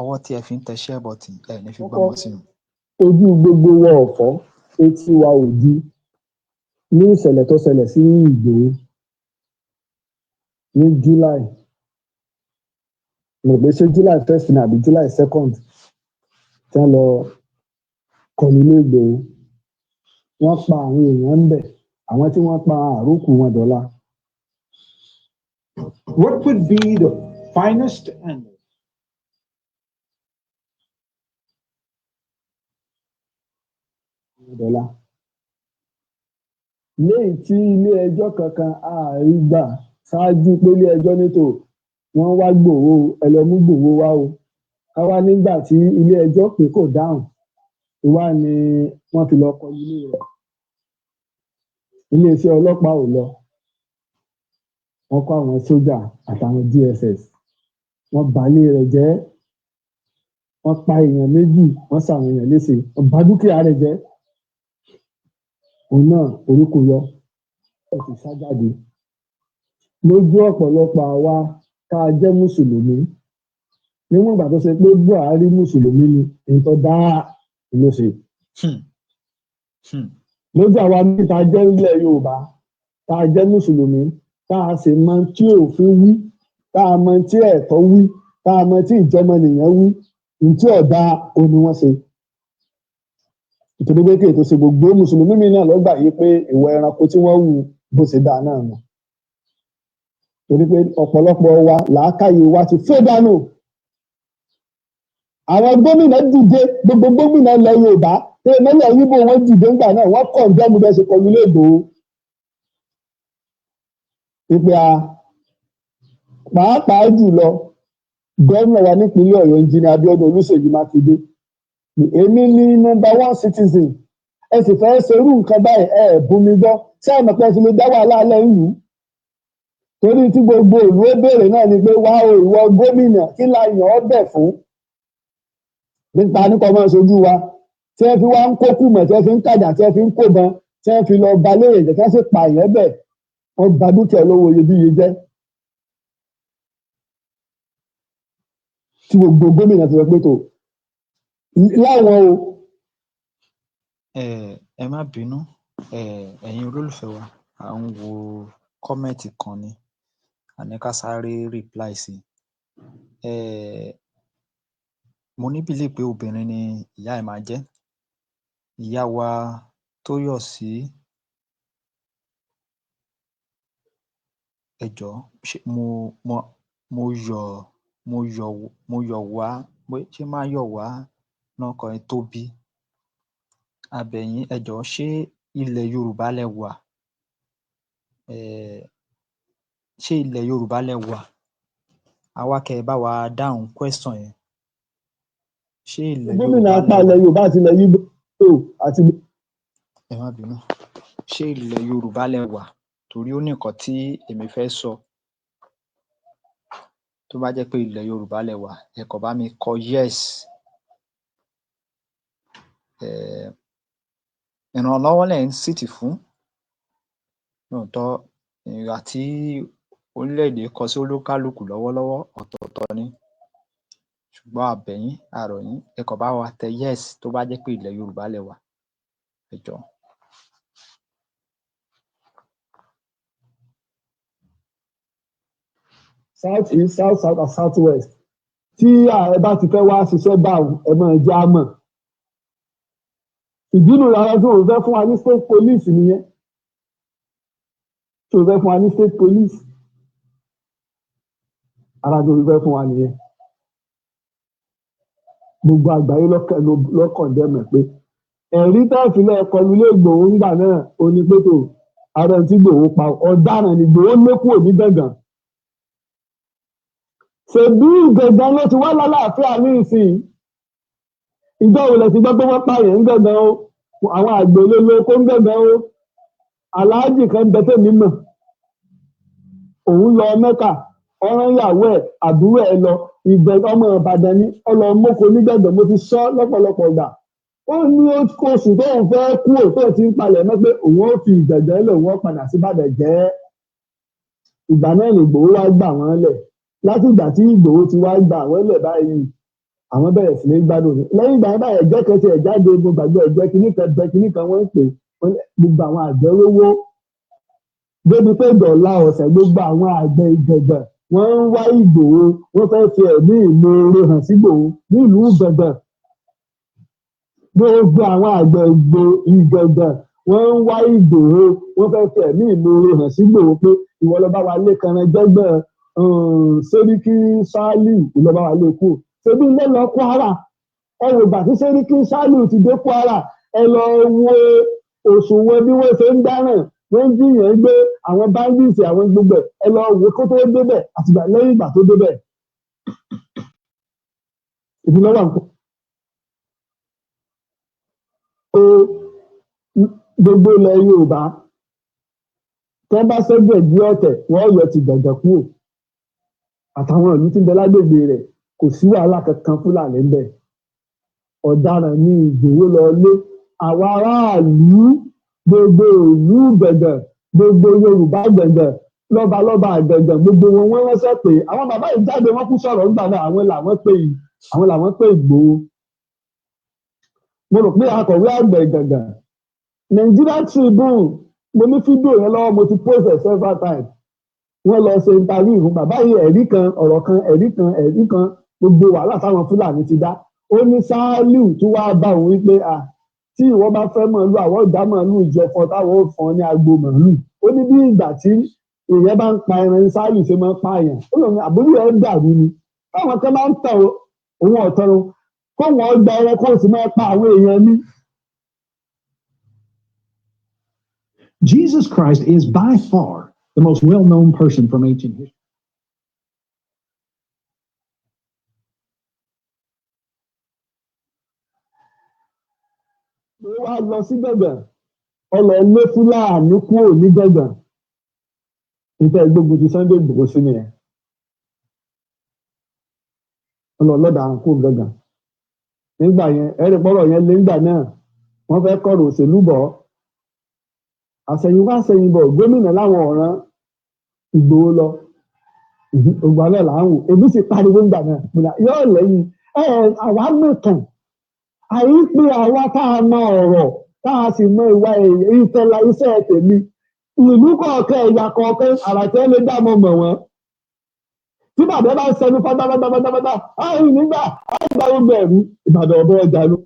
Speaker 1: ọwọ́ tí ẹ fi ń tẹ share button ẹ ní fi gbọ́mọ sínú.
Speaker 3: ojú gbogbo wa ọ̀fọ́ etí wa ò di ní ìṣẹ̀lẹ̀ tó ṣẹlẹ̀ sí Ìgbòho ní July mo pè ṣe July 1st ní àbí July 2nd tí wọ́n lọ kọlu ilé Ìgbòho wọ́n pa àwọn èèyàn ń bẹ̀ àwọn tí wọ́n pa àrókù wọn dọ́là.
Speaker 5: What would be the finest and
Speaker 3: dọ́là lẹ́yìn tí ilé ẹjọ́ kankan ààrí gbà ṣáájú pé ilé ẹjọ́ nítò wọ́n wá Gbòho ẹlẹ́mú Gbòho wá o káwá nígbà tí ilé ẹjọ́ pé kò dáhùn ìwá ni wọ́n fi lọ kọ ilé rẹ̀ iléeṣẹ́ ọlọ́pàá ò lọ wọ́n kó àwọn sójà àtàwọn DSS wọ́n balé rẹ̀ jẹ́ wọ́n pa èèyàn méjì wọ́n ṣàwọn èèyàn léṣe wọ́n bà dúkìá rẹ̀ jẹ́ òun náà orí kò yọ ẹ ti sá jáde lójú ọ̀pọ̀lọpọ̀ àwa tá a jẹ́ mùsùlùmí níwọ̀n ìgbà tó ṣe pé Buhari mùsùlùmí ni èyí tó dá ló ṣe lójú àwa míì tá a jẹ́ ilẹ̀ Yorùbá tá a jẹ́ mùsùlùmí tá a sì mọ tí òfin wí tá a mọ tí ẹ̀tọ́ wí tá a mọ tí ìjọmọnìyàn wí ní tí ọ̀dà òun ni wọ́n ṣe ìtòdó pé kí ètò ṣe gbogbo mùsùlùmí mi náà lọ́gbà yìí pé ìwà ẹranko tí wọ́n wù bó ṣe dáa náà nù torí pé ọ̀pọ̀lọpọ̀ wa làákàyè wa ti fẹ́ dànù àwọn gómìnà dìde gbogbo gómìnà ilẹ̀ Yorùbá pé mẹ́lẹ̀ yíbo wọn dìde ńgbà náà wọ́n kọ̀ ǹjẹ́mu bẹ́ẹ̀ ṣe kọlu ilé Ìgbòho pípé pàápàá jùlọ gómìnà wa nípínlẹ̀ Ọ̀yọ́ Engineer Abíọ́dún Olúṣèyí Mákindé èmi ní #1 citizen ẹ sì fẹ́ ṣerú nǹkan báyìí ẹ bùnmi gbọ́ ṣé àmọ́ pé ẹ ti lè dá wàhálà alẹ́ ìlú torí tí gbogbo ìlú ó béèrè náà ni pé wá o ìwọ gómìnà kí la yàn ọ́ bẹ̀ fún nípa nípa ọmọ ìṣojú wa tí wọ́n fi wá ń kó kùmọ̀ tí wọ́n fi ń kàjà tí wọ́n fi ń kóbọn tí wọ́n fi lọ balẹ̀ èjẹ̀ tí wọ́n sì pààyàn bẹ̀ wọ́n bà dúkìá olówó iyebíye jẹ́ tí gbogbo gómìnà ti sọ pé tó láwọn o.
Speaker 1: ẹ má bínú ẹ̀yin olólùfẹ́ wa à ń wo kọ́mẹ̀ntì kan ni àní ká sáré reply sí mo ní bílíì pé obìnrin ni ìyá ẹ̀ máa jẹ́ ìyá wa Tóyọ̀sí ẹ jọ̀ọ́ ṣé mo yọ̀ wá ṣé máa yọ̀ wá lọ́kàn ẹ tóbi abẹ̀yìn ẹ jọ̀ọ́ ṣé ilẹ̀ Yorùbá lẹ wà ṣé ilẹ̀ Yorùbá lẹ wà àwa kẹ́ ẹ bá wa dáhùn question yẹn ṣé ilẹ̀
Speaker 3: gómìnà
Speaker 1: Yorùbá
Speaker 3: apá
Speaker 1: lẹ
Speaker 3: ilẹ̀
Speaker 1: wà
Speaker 3: Yorùbá àti ilẹ̀ Yíbò àti.
Speaker 1: ẹ má bínú ṣé ilẹ̀ Yorùbá lẹ wà torí ó ní nǹkan tí èmi fẹ́ sọ tó bá jẹ́ pé ilẹ̀ Yorùbá lẹ wà ẹ kàn bá mi kọ yes ìrànlọ́wọ́ lẹ̀ ń sìtì fún lóòótọ́ ìgbà tí orílẹ̀-èdè kọ sí olúkálùkù lọ́wọ́lọ́wọ́ ọ̀tọ̀ọ̀tọ̀ ni ṣùgbọ́n àbẹ̀yìn àrọ̀ yín ẹ kàn bá wa tẹ yes tó bá jẹ́ pé ilẹ̀ Yorùbá lẹ wà ẹ jọ̀ọ́.
Speaker 3: South east, south south and south west. Tí ààrẹ bá ti fẹ́ wá ṣiṣẹ́ báwo ẹ máa jẹ́ àmọ̀. Ìbínú rárá tí òun fẹ́ fún wa ní state police nìyẹn. Tí òun fẹ́ fún wa ní state police. Ara tí òun fẹ́ fún wa nìyẹn. Gbogbo àgbáyé lọ́kàn dẹ́mẹ̀ pé ẹ̀rí tẹ́ẹ̀fìlẹ̀ kọlu ilé Ìgbòho ńgbà náà onípétò ààrẹ tí Ìgbòho pa ọ̀daràn ní Ìgbòho lé kúrò ní Gbọ̀ngàn. Ṣèbí Ìgbọ̀ngàn ló ti wá lálàáfíà ní ìsìn. Ìjọ òwúlẹ̀ ti gbọ́ pé wọ́n pààyàn ń Gbọ̀ngàn o. Àwọn àgbẹ̀ olólo kó ń Gbọ̀ngàn o. Aláàjì kan bẹ tèmi mọ̀. Òun lọ Mẹ́kà, ọ̀ràn ìyàwó ẹ̀ àbúrò ẹ̀ lọ. Ìgbẹ̀ngàn ọmọ Ìbàdàn ní ọlọ mọ́kò ní Gbọ̀ngàn mo ti sọ lọ́pọ̀lọpọ̀ ìgbà. Ó ní oṣù tó ń fẹ́ kú ò tó ti ń palẹ̀ mọ́ pé òun ó fi Ìgbẹ̀ngàn lẹ̀ wọ́n padà sí Ìbàdàn jẹ́. Ìgbà náà ni Ìgbòho wá gbà wọ́n lẹ̀. Láti ìgbà tí Ìgbòho ti wá gbà wọ́n lẹ̀ báyìí àwọn bẹ̀rẹ̀ sí ní gbádùn. Lẹ́yìn ìgbà báyìí ẹ̀jẹ̀ kan ti ẹ̀jáde gbogbo àgbẹ̀ ẹ̀jẹ̀ kìíní kan wọ́n ń pè gbogbo àwọn àgbẹ̀ rówó. Débi pé dọ̀la ọ̀sẹ̀ gbogbo àwọn àgbẹ̀ Ìgbẹ̀ngàn wọ́n ń wá Ìgbòho wọ́n fẹ́ fi ẹ̀mí ìmoore hàn sí Ìgbòho nílùú Ìgbẹ̀ngàn. Gbogbo àwọn àgbẹ̀ Ìgbẹ̀ngàn wọ́n ń wá Ìgbòho wọ́n fẹ́ fi ẹ̀mí ìmoore hàn sí Ìgbòho pé ìwọ ló bá wa lé Kanranjẹ́gbẹ́ Sẹ́ríkì Ṣálíù ló bá wa lé kú. Ṣebí ilé lọ Kwara ẹ wò gbà tí Sẹ́ríkì Ṣálíù ti dé Kwara ẹ lọ wo òṣùwọ̀n bí wọ́n ṣe ń dáràn wọ́n ń jiyàn gbé àwọn bandits àwọn gbogbo ẹ lọ wo kó tó débẹ̀ àtìgbà lẹ́yìn ìgbà tó débẹ̀. Ìdílé wà nǹkan. Gbogbo ilẹ̀ Yorùbá tẹ́ bá ṣẹ́gbẹ̀ bí ọ̀tẹ̀ wọ́n yọ ti Gbọ̀ngàn kúrò àtàwọn ìlú tí ń bẹ lágbègbè rẹ̀ kò sí wàhálà kankan Fúlàní ń bẹ. Ọ̀daràn ní Ìgbòho lọ lé àwọn aráàlú gbogbo ìlú Gbọ̀ngàn gbogbo Yorùbá Gbọ̀ngàn lọ́balọ́ba Gbọ̀ngàn gbogbo wọn wọ́n ránṣẹ́ pé àwọn bàbá yìí jáde wọ́n kú sọ̀rọ̀ nígbà náà àwọn làwọn pé Ìgbòho. Mo rò pé akọ̀wé àgbẹ̀ Gbọ̀ngàn Nigeria Tribune mo ní fídíò yẹn lọ́wọ́ mo ti post it several times. Wọ́n lọ ṣe interview fún bàbá yìí ẹ̀rí kan ọ̀rọ̀ kan ẹ̀rí kan gbogbo wàhálà táwọn Fúlàní ti dá. Ó ní Ṣálíù tí wàá bá òun wípé tí ìwọ bá fẹ́ màálù àwọn ìdá màálù ìjọpọ̀ táwọn ò fọ́n ní agbo màálù. Ó ní bí ìgbà tí èèyàn bá ń pa ẹran Ṣálíù ṣe máa ń pààyàn. Ó lọ ní àbúrò ẹ̀ ń dàrú ni. Táwọn kan máa ń tàn òun ọ̀tọ̀run kó wọ́n gba ẹran kó sì máa pa àwọn èèyàn ní.
Speaker 5: Jesus Christ is by far the most well-known person from ancient history.
Speaker 3: Wá lọ sí Gbọ̀ngàn ọlọ lé Fúlàní kúrò ní Gbọ̀ngàn nípa ìgbógun ti Sunday Igboho sí nìyẹn. Ọlọ́dà ń kó Gbọ̀ngàn. Nígbà yẹn ẹ̀rí pọ́rọ̀ yẹn lé nígbà náà wọ́n fẹ́ kọ̀rọ̀ òṣèlú bọ̀. Àṣẹ̀yìnwá àṣẹ̀yìnbọ̀ gómìnà láwọn ọ̀ràn Ìgbòho lọ ògbà náà là ń wò èmi sì pariwo ńgbà náà yóò lẹ́yìn àwa mọ̀tàn àyípe àwa tá a mọ ọ̀rọ̀ tá a sì mọ ìwà ìfẹ́la iṣẹ́ tèmi ìlú kọ̀ọ̀kan ẹ̀yà kọ̀ọ̀kan àràtẹ́ lè dá mọ̀ wọ́n tí bàbá bá ń sẹnu pátápátápátá àyìn nígbà àgbà gbogbo ẹ̀rú Ìbàdàn ọ̀bọ ọjà ló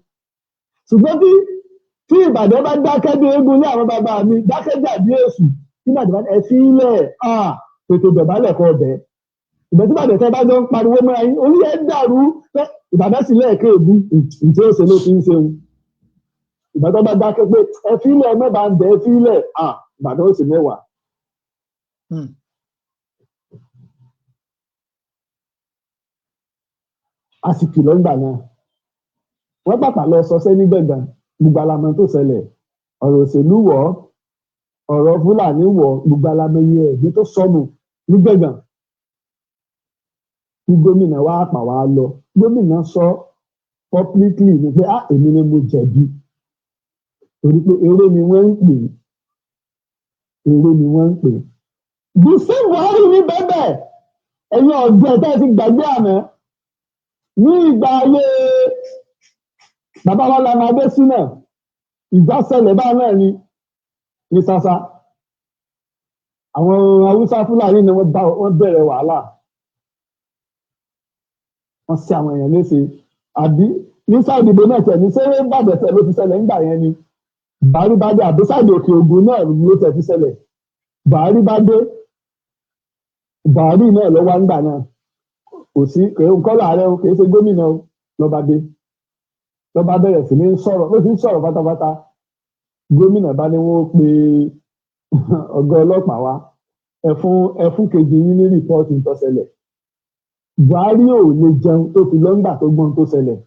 Speaker 3: ṣùgbọ́n tí Ìbàdàn bá dákẹ́ bí eégún ní àwọn bàbá mi dákẹ́ jàdí èṣù tí Ìbàdàn bá ẹ fi ilẹ̀ tètè dọ̀bálẹ̀ kọ ọbẹ̀ ìgbà tí Ìbàdàn tẹ́ bá jọ ń pariwo mọ́ra yín orí ẹ̀ dàrú Ìbàdàn sì lẹ́ẹ̀kẹ́ èbú ǹjẹ́ ó ṣe ló fi ń ṣeun Ìbàdàn bá dákẹ́ pé ẹ fi ilẹ̀ mẹ́bàá ń bẹ̀ ẹ fi ilẹ̀ Ìbàdàn ó sì mẹ́wàá. A sì kìlọ̀ ńgbà náà wọ́n pàpà lọ sọsẹ́ ní Gbọ̀ngàn gbogbo alamọ tó ṣẹlẹ̀ ọ̀rọ̀ òṣèlú wọ̀ ọ̀rọ̀ Fúlàní wọ̀ gbogbo alamọ iye ẹ̀bí tó sọnù ní Gbọ̀ngàn tí gómìnà wa pà wá lọ gómìnà sọ publicly ní pé èmi ni mo jẹ̀bi torí pé eré ni wọ́n ń pè bí sí Buhari ní bẹ́ẹ̀ ẹ̀yin ọ̀gbẹ́ tẹ́ ti gbàgbé àná ní ìgbà ayé bàbá wa Lánàá Adésínà ìjà ṣẹlẹ̀ báyìí náà ni ní sasa àwọn haúsá fúlàní ni wọ́n bẹ̀rẹ̀ wàhálà wọ́n ṣe àwọn èèyàn léṣe àbí ní sáìdì ìbò náà tẹ̀ ní ṣé bàbẹ̀tẹ̀ ló ti ṣẹlẹ̀ nígbà yẹn ni Buhari bá dé àbí sáìdì òkè ògùn náà ló tẹ̀ ti ṣẹlẹ̀ Buhari bá dé Buhari náà ló wá nígbà náà kò sí kọ́lá ààrẹ o kì í ṣe gómìnà o lọ́ba dé lọ́ba bẹ̀rẹ̀ sí ní sọ̀rọ̀ ló ti ń sọ̀rọ̀ pátápátá gómìnà bá ní wọ́n pe ọ̀gá ọlọ́pàá wá ẹfún kejì yín ní rìpọ́ọ̀tì tó ṣẹlẹ̀ Buhari ò lè jẹun tó fi lọ́ngbà tó gbọ́n tó ṣẹlẹ̀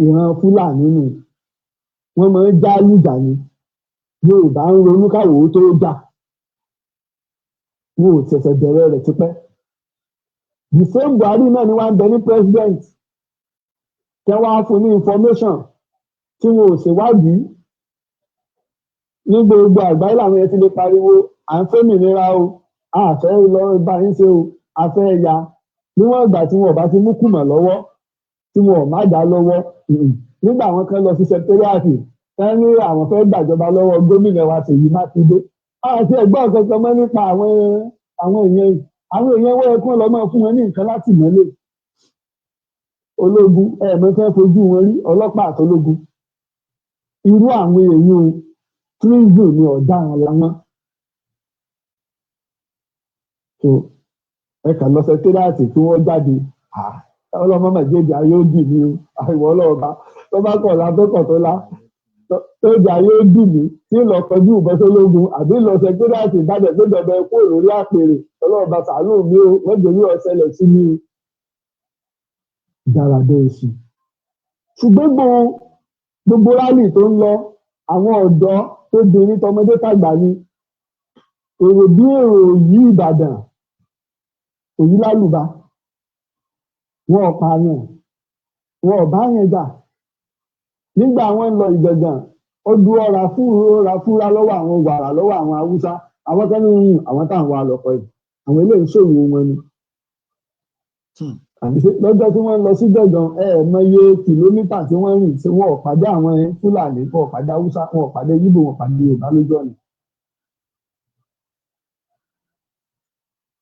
Speaker 3: ìran Fúlàní nù wọ́n máa ń já lùjà ni Yorùbá ń ronú káwò ó tó jà wọn ò ṣẹ̀ṣẹ̀ bẹ̀rẹ̀ rẹ̀ tipẹ́ the same Buhari náà ni wọ́n ń bẹ ní president kẹ́ wá fún ní information tí wọn ò ṣèwádìí ní gbogbo àgbáyé làwọn yẹn ti lè pariwo à ń fẹ́mìnira o a fẹ́ lọ bá yín ṣe o a fẹ́ ya níwọ̀n ìgbà tí wọn ò bá ti mú kùmọ̀ lọ́wọ́ tí wọn ò má dá lọ́wọ́ nígbà àwọn kan lọ sí sẹkítẹ́rìàtì wọ́n ní àwọn fẹ́ gbàjọba lọ́wọ́ gómìnà wa Ṣèyí Mákindé àti ẹ̀gbọ́n kankan mọ́ nípa àwọn èèyàn wọ́n ẹkún lọ́mọ fún wọn ní nǹkan láti mọ́lẹ̀ ológun ẹ̀ẹ̀mẹ́fẹ́ fojú wọn rí ọlọ́pàá àtológun irú àwọn èèyàn treason ni ọ̀daràn làwọn so ẹ̀ka lọ sẹkítẹ́rìàtì tí wọ́n jáde ọlọ́mọ mẹ́jẹ̀ẹ́jì ayé ó dì mí o àìwọ́ ọlọ́ọ̀ba tó bá kọ̀ látọ́kọ̀ tó lá tó jà ayé ó dì mí tí lọ kọjú ìbọ́sọ́lógún àbí lọ sẹkítẹ́rìàtì ìbàdàn tó dọ̀bẹ kó lórí àpèrè ọlọ́ọ̀ba sàánú mi o lọ́jọ́ orí ọ̀sẹ̀lẹ̀ sí mi o dáradé oṣù ṣùgbọ́n gbogbo rálì tó ń lọ àwọn ọ̀dọ́ tó di ní tọmọdé tàgbà ni èrò bí èrò yí Ìbàdàn òyí lálùbá wọn ò pààyàn wọn ò bá yẹn jà nígbà wọn lọ Ìgàngán ó du ọ̀rà fúra lọ́wọ́ àwọn wàrà lọ́wọ́ àwọn Haúsá àwọn kan ní àwọn táwọn wà lọ́kọ̀ yìí àwọn eléyìí ṣòwò wọn ni lọ́jọ́ tí wọ́n lọ sí Ìgàngán mọye kìlómítà tí wọ́n rìn tí wọn ò pàdé àwọn Fúlàní wọn ò pàdé Haúsá wọn ò pàdé Yíbò wọn ò pàdé Yorùbá lójú ọ̀nà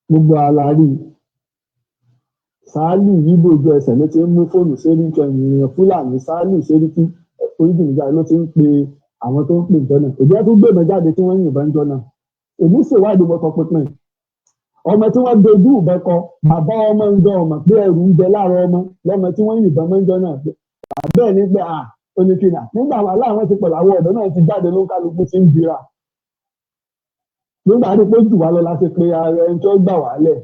Speaker 3: gbogbo àlàrí Sàálì Yíbò ojú ẹsẹ̀ ló ti ń mú fóònù séríkì ènìyàn Fúlàní Sàálì séríkì oríṣiríṣi ló ti ń pe àwọn tó ń pè jọ náà òjò tó gbé jáde tí wọ́n yìnbọn jọ náà èmi ṣèwádìí mọ́tò pínpín ọmọ tí wọ́n dojú ìbọn kọ bàbá ọmọ ń jọ ọmọ pé ẹrù ń bẹ lára ọmọ lọ́mọ tí wọ́n yìnbọn mọ́ ń jọ náà bẹ́ẹ̀ ni pé oníkìnnà nígbà wà láwọn ti pẹ̀lú àwọn ọ̀dọ́ náà ti jáde ló ń kálukú ti ń bira nígbà tí pé jù wá lọ láti pe ara ẹni tó gbà wá lẹ̀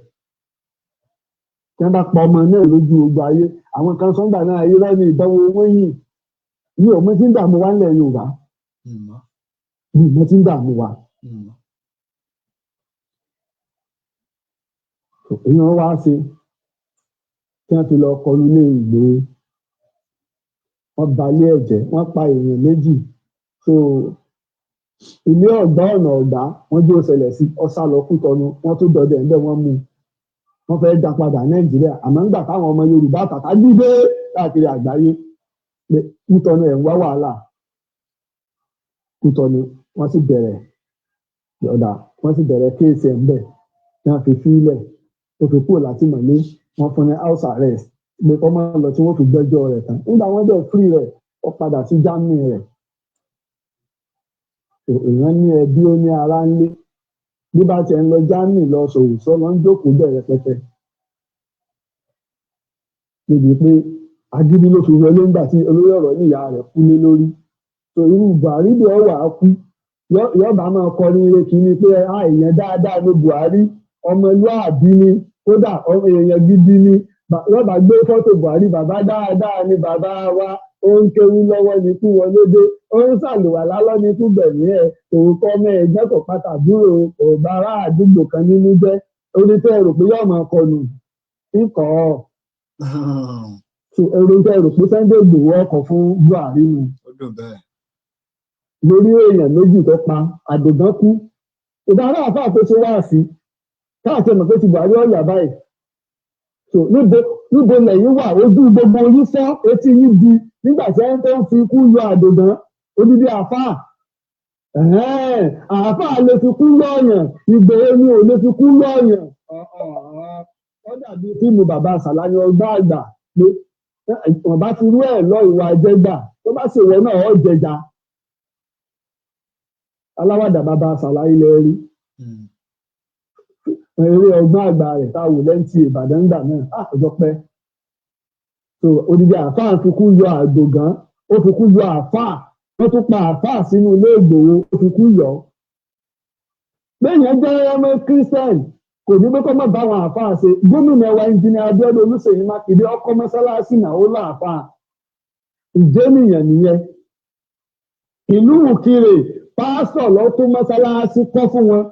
Speaker 3: tí wọ́n bá pa ọmọ náà lójú ogun ayé àwọn kan sọ́ngbà náà ayé rẹ́ ní ìdánwò wọ́n yìn ní òun tí ń dààmú wa ńlẹ̀ Yorùbá ní ìmọ̀ tí ń dààmú wa. èèyàn wá ṣe tí wọ́n fi lọ kọlu ilé Ìgbòho wọ́n balẹ̀ ẹ̀jẹ̀ wọ́n pa èèyàn méjì so ilé ọ̀gbá ọ̀nà ọ̀gbá wọ́n jó ṣẹlẹ̀ sí ọ̀sà lọ Kútọ̀nù wọ́n tó dọdẹ ẹ̀ ń bẹ́ wọ́n mú wọ́n fẹ́ dá padà Nàìjíríà àmọ́ nígbà táwọn ọmọ Yorùbá tàtà dídé káàkiri àgbáyé pé Kútọ̀nù ẹ̀ ń wá wàhálà Kútọ̀nù wọ́n sì bẹ̀rẹ̀ kéèsì ẹ̀ ń bẹ̀ tí wọ́n fi fílẹ̀ tó fi kúrò láti mọ̀lé wọ́n fún ní house arrest pé kọ́ máa lọ tí wọ́n fi gbẹ́jọ́ rẹ̀ tán nígbà wọ́n dẹ̀ free rẹ̀ ó padà sí Germany rẹ̀ èèyàn ní ẹbí ó ní ara ńlé bí bá tiẹ̀ ń lọ Germany lọ sòwòsọ lọ ń jókòó bẹ̀rẹ̀ pẹpẹ níbi pé agídí ló fi wọlé nígbà tí olórí ọ̀rọ̀ ní ìyá rẹ̀ kú lé lórí so irú Buhari bí ọ wà á kú yọba máa kọrin ire kì í ni pé èèyàn dáadáa ní Buhari ọmọlúàbí ni kódà èèyàn gidi ni yọba gbé fọ́tò Buhari bàbá dáadáa ni bàbá wa ó ń kéwú lọ́wọ́ ní kú wọlé dé ó ń ṣàlùwàlá lọ́ ní kú gbẹ̀mí ẹ̀ òun kọ́ mẹ́ ẹgbẹ́ kò pàtàkùrò kò bá ará àdúgbò kan nínú jẹ́ onítẹ̀ rò pé yọ̀ọ́ máa kọlù ikọ̀ èrò tẹ̀ rò pé Sunday Igboho ọkọ̀ fún Buhari ni lórí èèyàn méjì tó pa Àdògán kú ìdáná àfáà tó ṣe wá sí káàkiri mọ̀ pé ti Buhari ọ̀yà báyìí so níbo lẹ́yìn wà ojú gbogbo yín fọ́ etí yín di nígbà tí wọ́n tó ń fi ikú yọ Àdògán odidi àfáà àfáà lè fi kú lọ́ọ̀yàn Ìgbòho ni ò lè fi kú lọ́ọ̀yàn ó dàbí fíìmù bàbá Sàlámì Ọgbọ́n Àgbà pé wọ́n bá fi rú ẹ̀ lọ ìwà àjẹgbà tó bá ṣèwọ náà ó jẹjà aláwàdà bàbá Sàlámì lẹ rí eré Ọgbọ́n Àgbà rẹ̀ tá a wò lẹ́ǹtì Ìbàdàn ńgbà náà ọjọ́ pẹ́ so odidi àfáà fi kú yọ àgbògán ó fi kú yọ àfáà wọ́n tún pa àfáà sínú ilé Ìgbòho ó fi kú yọ bẹ́ẹ̀yẹn jẹ́ ọmọ Christian kò ní pé kọ́ mọ́ bá àwọn àfáà ṣe gómìnà wa Engineer Abíọ́dún Olúṣèyí Mákindé ọkọ̀ mọ́sálásí náà ó láàfáà ìjẹ́nìyàn nìyẹn ìlú Ìkirè pásítọ̀ lọ tún mọ́sálásí kọ́ fún wọn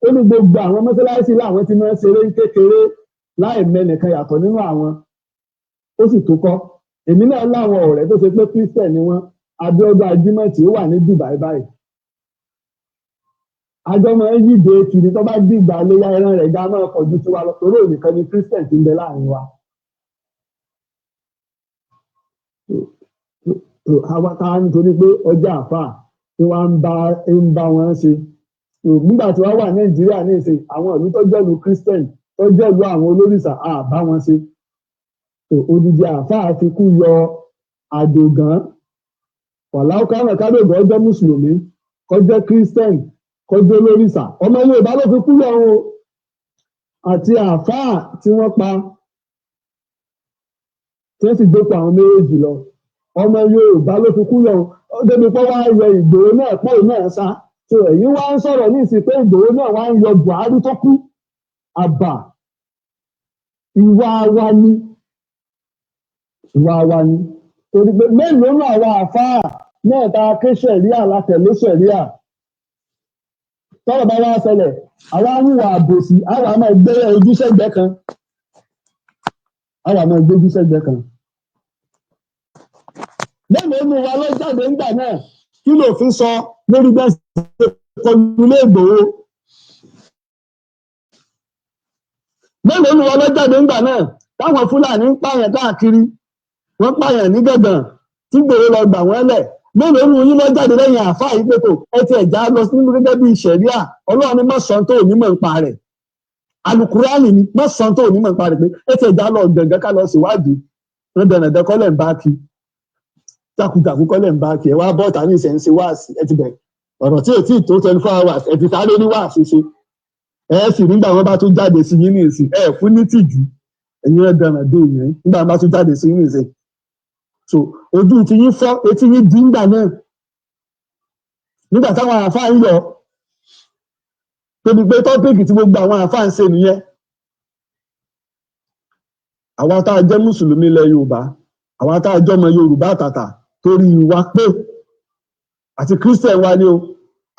Speaker 3: ó ní gbogbo àwọn mọ́sálásí láwọn tí wọ́n ṣeré kékeré láì mẹ́nìkan yàtọ̀ nínú àwọn ó sì tó kọ́ èmi náà láwọn ọ̀rẹ́ tó ṣe pé Christian ni wọ́n Abíọ́dún Ajímọ̀tì ó wà ní Dubai báyìí àjọ máa ń yíde kiri tó bá dìgbà léyà ẹran rẹ̀ ga máa kọjú sí wa lọ torí ònìkan ni Christian ti ń bẹ láàrin wa. àwa ká nítorí pé ọjà àfà tí wọ́n ń bá wọn ṣe nígbà tí wọ́n wà Nàìjíríà ní ìsìn àwọn ìlú tó jẹ́lu Christian tó jẹ́lu àwọn olórìṣà bá wọn ṣe odidi àfà fi kú yọ àdògán wàláwù kánà kádògán ọjọ́ mùsùlùmí kọjọ́ Christian kọjọ́ olórìṣà ọmọ Yorùbá ló fi kú yọ o àti àfà tí wọ́n pa tí wọ́n sì gbópa àwọn méjèèjì lọ ọmọ Yorùbá ló fi kú yọ ó débi pé wá yọ Ìgbòho náà pọ̀ náà sá tó ẹ̀yìn wá ń sọ̀rọ̀ ní ìsìn pé Ìgbòho náà wá ń yọ Buhari tó kú àbà ìwà wa ni torí pé mélòó náà àwọn àfáà náà ta ké ṣẹ̀ríà látẹ̀lé ṣẹ̀ríà tọ́rọ̀ bá wá ṣẹlẹ̀ àwa ń hùwà àbòsí àwa máa gbé ojúṣẹ́gbẹ́ kan mélòó nu wa ló jáde ńgbà náà kí ló fi sọ lórí bẹ́ẹ̀ ṣe kọlu ilé Ìgbòho mélòó nu wa ló jáde ńgbà náà táwọn Fúlàní ń pààyàn káàkiri wọ́n pààyàn ní Gàngàn tí Ìgbòho lọ gbà wọ́n lẹ̀ mélòó nu yín ló jáde lẹ́yìn àáfàá yìí pẹ̀tọ̀ ẹ ti ẹ̀já lọ sí nínú gẹ́gẹ́ bí ṣẹ̀ríà Ọlọ́run ní mọ̀sán tó onímọ̀ ń pa rẹ̀ Àlùkùránì ní mọ̀sán tó onímọ̀ ń pa rẹ̀ pé ẹ ti ẹ̀já lọ Gàngàn ká lọ síwádìí wọn dẹ̀nẹ̀dẹ̀ kọ́lẹ̀ ń bá kí jákujàku kọ́lẹ̀ ń bá kí ẹ wá bọ́ọ̀tà ní ìṣẹ̀ǹsẹ̀ wáàsí ẹ ti bẹ̀ ọ̀rọ̀ tí ètí tó 24 hours ẹ ti sáré ní wáàsí ṣe ẹ sì nígbà wọn bá tún jáde sí yín ní ìsìn ẹ fún ní tìjú ẹ̀yin ẹ̀ dẹ̀nẹ̀dẹ̀ yẹn nígbà wọn bá tún jáde sí yín ní ìsìn so ojú ti yín fọ́ etí yín dín gbà náà nígbà táwọn àáfàá ń yọ tóbi pé tọ́pìkì tí gbogbo àwọn àáfàá ń ṣe nìyẹn àwa tá a jẹ́ mùsùlùmí ilẹ̀ Yorùbá àwa tá a jẹ́ ọmọ Yorùbá àtàtà torí wa pé àti Christian wa ni o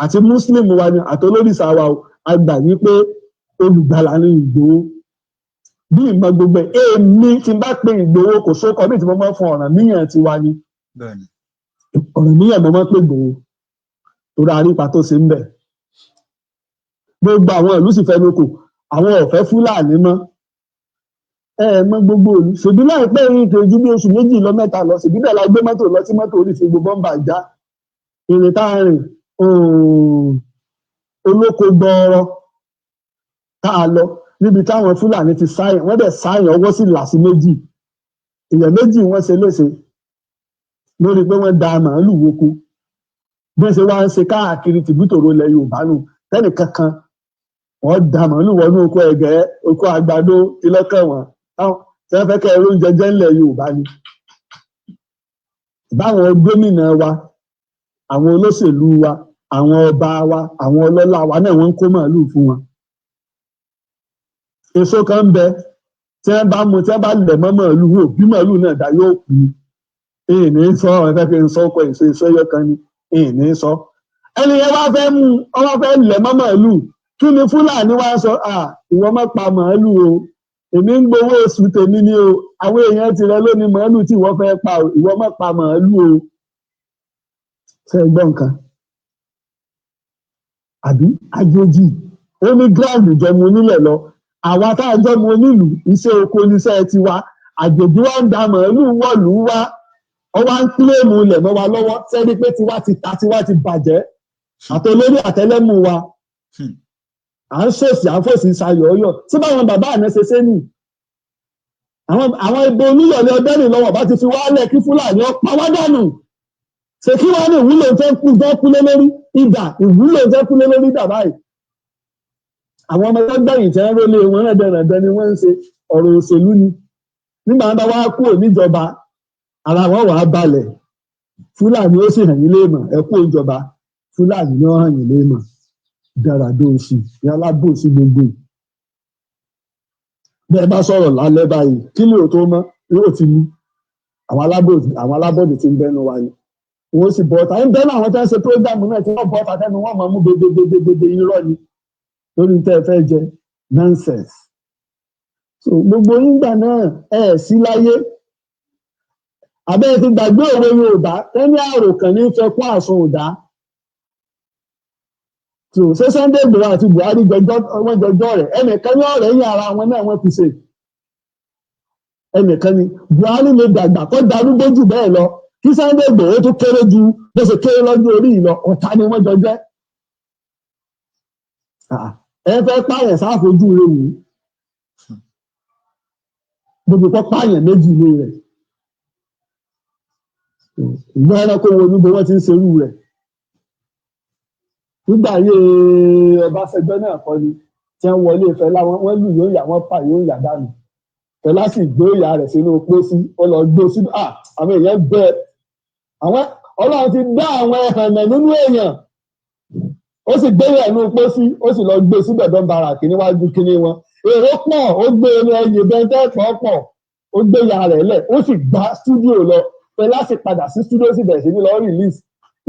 Speaker 3: àti Muslim wa ni àti olórìṣà wa o a gbà yí pé olùgbàlà ni Ìgbòho bí ìmọ̀ gbogbo èmi tí n bá pe Ìgbòho kò sókọ bí tí mo máa fún Ọ̀rànmíyàn tiwa ni Ọ̀rànmíyàn mo máa pè Ìgbòho torí àrípa tó ṣe ń bẹ̀ gbogbo àwọn ìlú sì fẹ́ lóko àwọn ọ̀fẹ́ Fúlàní mọ́ mọ́ gbogbo ìlú ṣèbí láìpẹ́ yìí kò ju bí oṣù 2 lọ 3 lọ ṣèbí bẹ́ẹ̀ la gbé mọ́tò lọ sí mọ́tò orí fi gbogbo bọ́mbà já èrè tá a rìn olóko gbọ́ọ̀rọ̀ tá a lọ níbi táwọn Fúlàní ti sáyẹn wọ́n dẹ̀ sáyẹn ọwọ́ sí là sí méjì èèyàn méjì wọ́n ṣe léṣe lórí pé wọ́n da màálù woko bí wọ́n ṣe wá ń ṣe káàkiri tìbútòrò ilẹ̀ Yorùbá nù tẹ́nì kankan wọ́n da màálù wọnú oko ẹ̀gẹ́ oko àgbàdo tilọ́kàn wọn tí wọ́n fẹ́ kẹ́ ẹ̀rọ oúnjẹ jẹ́ ńlẹ̀ Yorùbá ni báwọn gómìnà wa àwọn olóṣèlú wa àwọn ọba wa àwọn ọlọ́lá wa náà wọ́n ń kó màálù fún wọn èso kan ń bẹ tí wọ́n bá mú tí wọ́n bá lẹ̀ mọ́ màálù wò bí màálù náà dá yóò kú èyí ní sọ ọ̀rẹ́ fẹ́ fi ń sọ ọkọ̀ èso ẹyọ kan ni èyí ní sọ ẹni yẹn wá fẹ́ mú ọwọ́ fẹ́ lẹ̀ mọ́ màálù kí ni Fúlàní wá sọ ìwọ má pa màálù o èmi ń gbowó oṣù tèmi ni o àwọn èèyàn tirẹ̀ lónìí màálù tí ìwọ fẹ́ pa o ìwọ má pa màálù o ṣe gbọ́ nǹkan àbí àjòjì ó ní gíráàmù jọmọ onílẹ̀ lọ àwa tá a jọmọ onílùú iṣẹ́ oko níṣẹ́ tiwa àjòjì wa ń da màálù wọ̀lú wá ọwọ́ ń kílèmù ilẹ̀ mọ́ wa lọ́wọ́ sẹ́ni pé tiwa ti ta tiwa ti bàjẹ́ àtolórí àtẹlẹ́mù wa à ń sòsì à ń fòsì sayọ̀ ọyọ̀ tí báwọn bàbá àná ṣe ṣe nì àwọn ibo oníyọ̀lẹ̀ ọdẹ́rìn lọ́wọ́ bá ti fi wálẹ̀ kí Fúlàní ọ̀pá wá dànù ṣe kí wọ́n ní ìwúlò tó kúlé lórí ìdà ìwúlò tó kúlé lórí ìdà báyìí àwọn ọmọ ẹgbẹ́ gbẹ̀yìn tí wọ́n rólé wọn rẹ̀dẹ̀rẹ̀dẹ̀ ni wọ́n ń ṣe ọ̀rọ̀ òṣèlú ni nígbà wọn bá wá kúrò níjọba ara wọn wàá balẹ̀ Fúlàní ó sì hàn yín léèmọ̀ ẹ kú ìjọba Fúlàní ni wọ́n hàn yín léèmọ̀ dáradó oṣù ní alábòsí gbogbo bẹ́ẹ̀ bá sọ̀rọ̀ lálẹ́ báyìí kí ló tó mọ́ yóò ti ní àwọn alábòdì tí ń bẹ́nu wa ni wọ́n sì bọ́ ọ̀tá ń bẹ́nu àwọn tó ń ṣe prógámù náà tí wọ́n bọ́ ọ̀tá tẹ́nu wọ́n máa mú gbogbogbò irọ́ ni lórí tẹ́ ẹ fẹ́ jẹ nonsense so gbogbo nígbà náà ẹ sí láyé abẹ́rẹ́ ti gbàgbé òwe Yorùbá tẹ́ni àròkàn ní fẹ́ kún àsun òdá so ṣé Sunday Igboho àti Buhari wọ́n jọjọ́ rẹ̀ ẹnìkan ní ọ̀rẹ́ yín ara wọn náà wọ́n fi ṣe ẹnìkan ní Buhari lè dàgbà kó darúgbó jù bẹ́ẹ̀ lọ kí Sunday Igboho tó kéré ju bó ṣe kéré lọ́jọ́ orí yìí lọ ọ̀tá ni wọ́n jọ jẹ́ ẹ fẹ́ pààyàn sáfojú rẹ̀ wù gbogbo kọ́ pààyàn méjì ní rẹ̀ ìgbà ẹranko wo níbo wọ́n ti ń ṣerú rẹ̀ nígbà ayé Ọbásanjọ́ náà kọ́ ni tí wọ́n wọlé Fẹlá wọ́n lù yóò yà wọ́n pa yóò yà dànù Fẹlá sì gbé ìyá rẹ̀ sínú pósí ó lọ gbé sínú àwọn èèyàn gbẹ àwọn Ọlọ́run ti dá àwọn ẹ̀hànnà nínú èèyàn ó sì gbé ìyá inú pósí ó sì lọ gbé síbẹ̀ dán baraki níwájú kíní wọn èrò pọ̀ ó gbé ẹyẹ bẹ́ńtẹ́ pọ̀ ó gbé ìyá rẹ̀ lẹ̀ ó sì gbá stúdíò lọ Fẹlá sì padà sí stúdíò sì bẹ̀rẹ̀ sí ní lọ release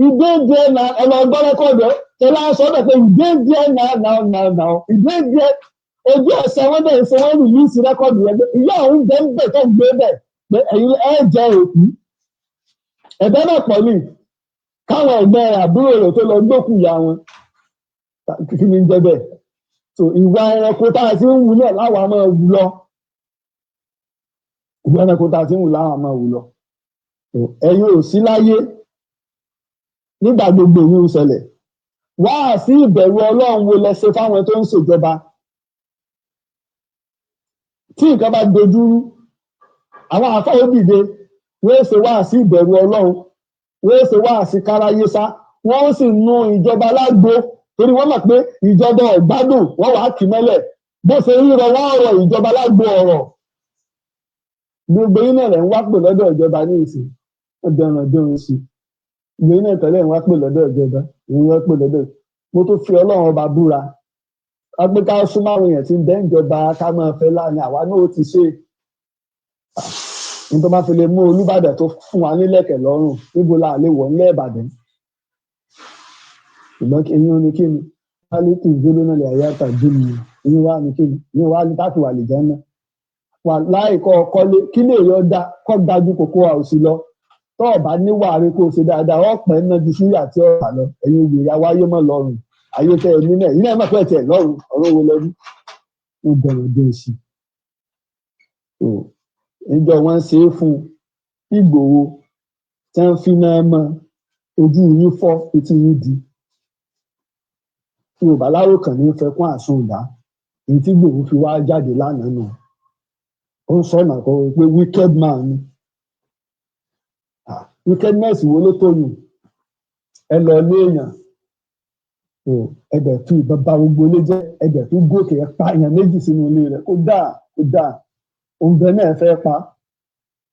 Speaker 3: ìdé díẹ̀ náà ọlọ́gbọ́n rẹ́kọ̀dù Fẹlá sọ́dọ̀ pé ìdé díẹ̀ náà ìdé díẹ̀ ojú ẹsẹ̀ wọn bẹ̀rẹ̀ sọ wọ́n release rẹ́kọ̀dù rẹ̀ ìyá òun jẹ́ ń bẹ̀ tó ń gbé bẹ̀ pé ẹ̀yin ẹ̀ jẹ́ òkú ẹ̀bẹ̀ náà pọ̀ ní káwọn ẹ̀gbẹ́ àbúrò rẹ̀ tó lọ gbókù ìyá wọn kí ni ń jẹ́ bẹ́ẹ̀ so ìwà ẹranko tá a ti ń wù náà láwa máa wù lọ ìwà ẹranko tá a ti ń wù láwa máa wù lọ ẹ̀yin ò sí láyé nígbà gbogbo yìí ń ṣẹlẹ̀ wá sí ìbẹ̀rù Ọlọ́run wo lẹ ṣe fáwọn tó ń ṣèjọba tí nǹkan bá dojúrú àwọn àfáà dìde wọ́n ṣe wá sí ìbẹ̀rù Ọlọ́run wọ́n ṣe wá sí káráyé sá wọ́n sì nu ìjọba lágbo torí wọ́n mọ̀ pé ìjọba ọ̀gbádùn wọ́n wàá kì mọ́lẹ̀ bó ṣe ń rọ wọ́n ọ̀rọ̀ ìjọba lágbo ọ̀rọ̀ gbogbo yín náà lẹ̀ ń wá pè lọ́dọ̀ ìjọba ní ìsìn ọ̀dọ̀ràn sí gbogbo yín náà tẹ̀lé ń wá pè lọ́dọ̀ ìjọba ìyẹn wá pè lọ́dọ̀ mo tó fi Ọlọ́run ọba búra ká súnmọ́ àwọn èèyàn tí ń bẹ́ ìjọba ká máa fẹ́ láàrin àwa náà ó ti ṣe ní tó bá fi lè mú Olúbàdàn tó fún wa nílẹ̀kẹ̀ lọ́rùn níbo la lè wọ̀ nílẹ̀ Ìbàdàn ṣùgbọ́n ẹ̀yin ní kí ni kálíkì ìgbélé náà lè ayé àtàjú mi ẹ̀yin wá ní kí ni ẹ̀yin wá ní táàkì wà lè jẹ́ náà wà láìkọ́ kọ́lé kí lè yọ dá kọ́ dájú kókó àwòsí lọ tó ọ̀bá níwà rí kó ṣe dáadáa ọ̀pẹ́ náà ju súyà tí ọ̀bà lọ ẹ̀yin òye ìyá wáyé mọ́ lọ́rùn ayé tẹ́ ẹ̀mí náà ìyá má pẹ́ tẹ̀ lọ́rùn ọ̀rọ̀ wo lọ́rù ń bẹ̀rẹ̀ dé sí i ìjọ wọn ṣe é fún Ìgbòho tí wọ́n fi náà mọ ojú yín fọ́ etí yín di Yorùbá láròkàn ní fẹ́ kún àsundà èyí tí Ìgbòho fi wá jáde lánàá nù ó ń sọnà kọ pé wicked man ni wickedness wo ló tó yùn ẹ lọ léèyàn ẹbẹ tún bàbá gbogbo ilé jẹ ẹbẹ tún gòkè ẹ pa èèyàn méjì sínú ilé rẹ̀ kó dáa òǹbẹ náà fẹ́ pa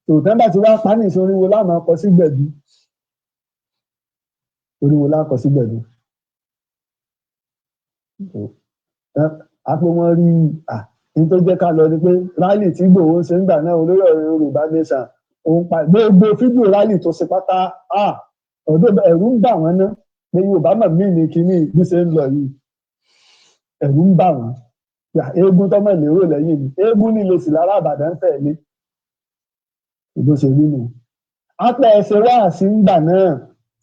Speaker 3: tòótọ́ bá ti wá pa ní ìṣe oríwo láwọn akọ sí gbẹ̀dú oríwo lákọ sí gbẹ̀dú àpò wọn rí ní tó jẹ́ ká lọ ni pé rálì tí Ìgbòho ń ṣe ń gbà náà olórí ọ̀rọ̀ Yorùbá nation òun pa gbogbo fídíò rálì tó ṣe pátá ọ̀dọ́ ẹ̀rù ń bà wọ́n ná pé Yorùbá mọ̀ mí ní kíní bí ṣe ń lọ yìí ẹ̀rù ń bà wọ́n eégún tọ́mọ̀ lérò lẹ́yìn mi eégún nílé sì lára Ìbàdàn tẹ̀lé ìbò ṣe rí nù. apẹ̀ ẹsẹ̀ wáàsí ń gbà náà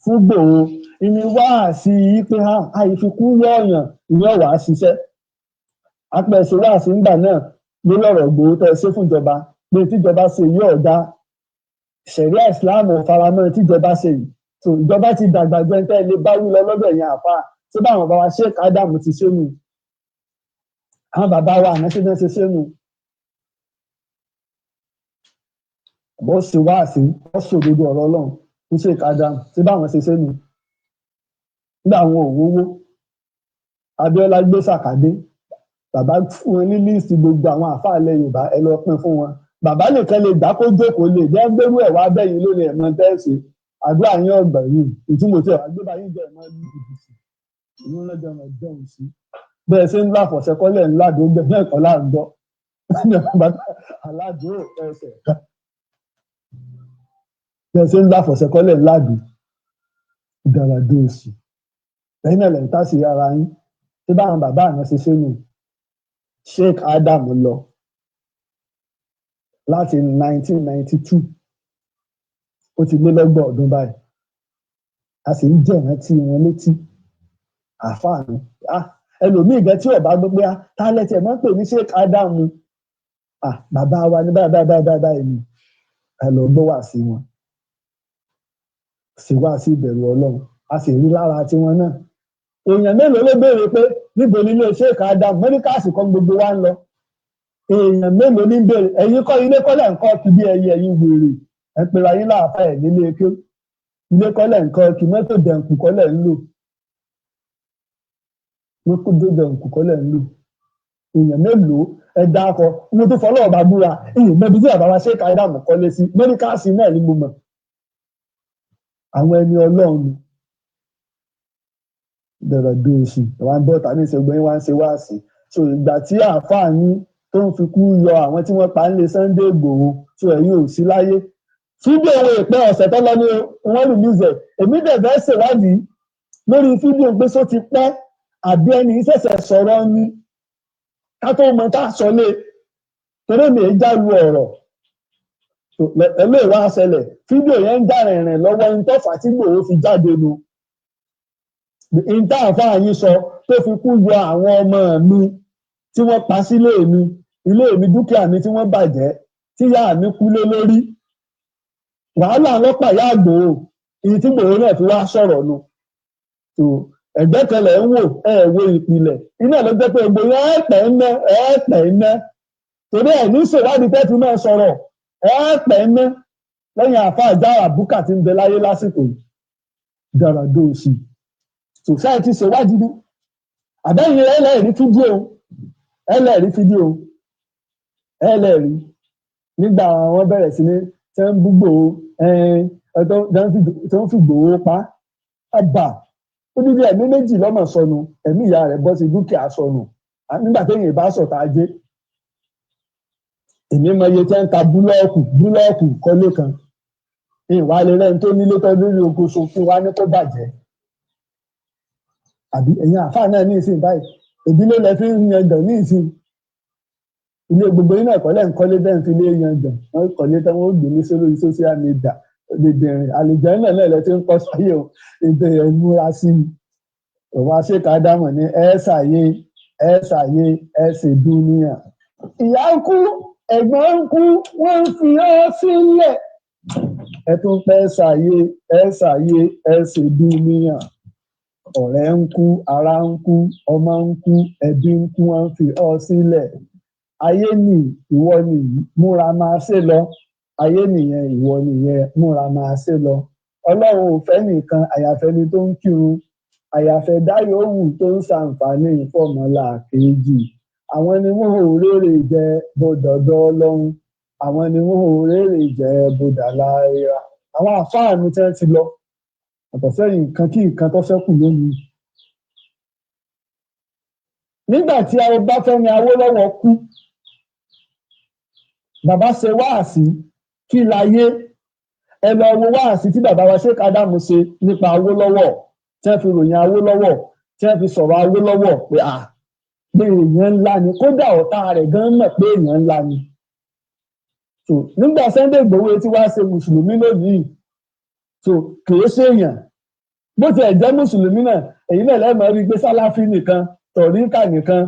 Speaker 3: fún Ìgbòho ìní wáàsí yìí pé àìfikú yọ̀ọ̀yàn ìyẹn wàá ṣiṣẹ́. apẹ̀ ẹsẹ̀ wáàsí ń gbà náà ló lọ́rọ̀ Ìgbòho tẹ́ ẹ ṣe fúnjọba pé tíjọba ṣe yí ọ̀dá ṣẹ̀ríà ìsìláàmù faramọ́ tíjọba ṣe yìí so ìjọba ti dàgbà gbẹ́ntẹ́ lè bá wí lọ lọ́dọ̀ yẹn àfa tí báwọn bàbá Sheikh Adam ti ṣe nù àwọn bàbá wa àná ṣe náà ṣe nù bó ṣe wá sí bó ṣòdodo ọ̀rọ̀ Ọlọ́run fún Sheikh Adam tí báwọn ṣe nù nígbà àwọn òwúwó Abíọ́lá gbé sàkádé bàbá fún wọn ní líìsì gbogbo àwọn àfa ilẹ̀ Yorùbá ẹ lọ pín fún wọn bàbá nìkan lè gbà kó jókòó lè jẹ́ gbérú ẹ̀ wá bẹ́yìn lónìí ẹ̀mọ́ tẹ́ẹ̀sì àdúrà yín ọgbà yìí ìtumọ̀ tí ẹ̀wà gbébà yín jẹ́ ẹ̀mọ́ ìdìbò ìlú lọ́jọ́ ọmọ ìjọun sí bẹ́ẹ̀ ṣe ń lá fọ̀ṣẹ́kọ́lẹ̀ ńlá tó gbẹ náà kọ́ láàgbọ́ aládùn ẹsẹ̀ bẹ́ẹ̀ ṣe ń lá fọ̀ṣẹ́kọ́lẹ̀ ńlá dùn ìdàràdó òsì lẹ́yìn náà lẹ́yìn tásì ara yín tí báwọn bàbá àná ṣe ṣe nù Sheikh Adam lọ láti 1992 ó ti lé lọ́gbọ̀n ọdún báyìí a sì ń jẹ́ ìrántí wọn létí àfáàní ẹlòmíì gan tí ọba gbogbo tálẹ́tì ẹ̀ máa ń pè ní Sheikh Adam bàbá wa ní báyìí ni ẹ lọ gbọ́ wá sí wọn sì wá sí ìbẹ̀rù Ọlọ́run a sì rí lára tiwọn náà èèyàn mélòó ló béèrè pé níbo ni ilé Sheikh Adam mẹ́ríkàsì kan gbogbo wa ń lọ èèyàn mélòó ní béèrè ẹ̀yin kọ́ ilé kọ́lẹ̀ nǹkan kí bí ẹyẹ ẹ̀yin wèrè ẹ pèrè ayé láàfà ẹ̀ nílé eke ilé kọ́lẹ̀ nǹkan kí mọ́tò dẹ̀ǹkù kọ́lẹ̀ ń lò mọ́tò dẹ̀ǹkù kọ́lẹ̀ ń lò èèyàn mélòó ẹ dákọ mo tó fọlọ́ ọ̀bá búra èèyàn mẹ́bi tí bàbá wa Sheikh Adam kọ́lé sí mẹ́ríkàsì náà ni mo mọ̀ àwọn ẹni Ọlọ́run ni bẹ̀rẹ̀ dóòsì àwọn bọ́ta ní ìṣègbè wá ń ṣe wá sí so ìgbà tí àáfàá yín tó ń fi kú yọ àwọn tí wọ́n pa ń lé Sunday Igboho so ẹ̀yin ò sí láyé fídíò owó ìpẹ́ ọ̀sẹ̀ tó lọ ní wọ́n rìlíìsẹ̀ èmi dẹ̀ fẹ́ ṣèwádìí lórí fídíò pé só ti pẹ́ àbí ẹni ṣẹ̀ṣẹ̀ sọ̀rọ̀ ni ká tó mọ tá a sọ lé torí mi já lu ọ̀rọ̀ ẹlẹ́ ìwà ṣẹlẹ̀ fídíò yẹn ń já rìnrìn lọ́wọ́ ní tọ́fà tí Igboho fi jáde nu ìta àfáà yín sọ tó fi kú yọ àwọn ọmọ mi tí wọ́n pa sílé mi ilé mi dúkìá mi tí wọ́n bàjẹ́ tí ìyá mi kú lé lórí wàhálà ọlọ́pàá ìyá Ìgbòho èyí tí Ìgbòho náà fi wá sọ̀rọ̀ nu tó ẹgbẹ́ kẹlẹ̀ ń wò wo ìpìlẹ̀ iná ló jẹ́ pé gbogbo ẹ̀ẹ́pẹ̀ ń ná torí ẹ̀ ní ṣèwádìí tẹ́ fi máa sọ̀rọ̀ ẹ̀ẹ́pẹ̀ ń ná lẹ́yìn àfáà Jáwà Búkà tí ń bẹ láyé lásìkò dáradó sí society ṣèwádìí ní àbẹ́yìn ẹlẹ́rìí fídíò nígbà wọn bẹ̀rẹ̀ sí ní tẹ́ ń bú Ìgbòho tó ń fi Ìgbòho pa àbà ó dídí ẹ̀mí méjì lọ́mọ sọnù ẹ̀mí ìyá rẹ̀ bọ́ sí dúkìá sọnù nígbà téèyàn bá sọ̀tà ajé èmi mọ iye tẹ́ ń ta búlọ́ọ̀kù kọ́lé kan ìwà lè rẹ́ni tó nílé tó lórí oko so fún wa ní kó bàjẹ́ àbí ẹ̀yin àfáà náà ní ìsìn báyìí ìdílé lẹ fi ń yan gàn ní ìsìn ilé gbogbo iná ìkọ́lẹ̀ ń kọ́lé bẹ́ẹ̀ fi lé yan gàn wọ́n kọ́lé tán wọ́n gbé ní sórí social media dèdèrìn àlejò náà lẹ́lẹ́ tí ń kọ́ sáyé o ètò ẹ̀ múra sí i òun Sheikh Adam ní ẹ ṣàyé ẹ ṣe dúníà ìyá ń kú ẹ̀gbọ́n ń kú wọ́n ń fi ọ́ sílẹ̀ ẹ tún pẹ́ ṣàyé ẹ ṣe dúníà ọ̀rẹ́ ń kú ará ń kú ọmọ ń kú ẹbí ń kú wọ́n ń fi ọ́ sílẹ̀ ayé nì ìwọ nì múra máa ṣe lọ ayé nìyẹn ìwọ nìyẹn múra máa ṣe lọ Ọlọ́run ò fẹ́ nìkan àyàfẹ́ni tó ń kírun àyàfẹ́ dáyòówù tó ń ṣàǹfààní ìfọ̀mọ́lá kejì àwọn ni wọ́n ò rèrè jẹ bọ́dọ̀dọ̀ Ọlọ́run àwọn ni wọ́n ò rèrè jẹ bọ́dàlára àwọn àfáà mi tẹ́ ti lọ àtọ̀sẹ́yìn nǹkan kí nǹkan tó ṣẹ́kù lónìí. Nígbà tí Ọbáfẹ́mi Awólọ́wọ̀ kú bàbá ṣe wáàsí kí láyé ẹ lọ wo wáàsí tí bàbá wa Sheikh Adam ṣe nípa Awólọ́wọ̀ tí wọ́n fi ròyìn Awólọ́wọ̀ tí wọ́n fi sọ̀rọ̀ Awólọ́wọ̀ pé pé èèyàn ńlá ni kódà ọ̀tá rẹ̀ gan mọ̀ pé èèyàn ńlá ni. Nígbà Sunday Igboho tí wàá ṣe mùsùlùmí lónìí kìí ṣèèyàn bó tiẹ̀ jẹ́ mùsùlùmí náà èyí náà lẹ́ẹ̀mọ́ rí gbé sálàfí nìkan tọ̀ríkà nìkan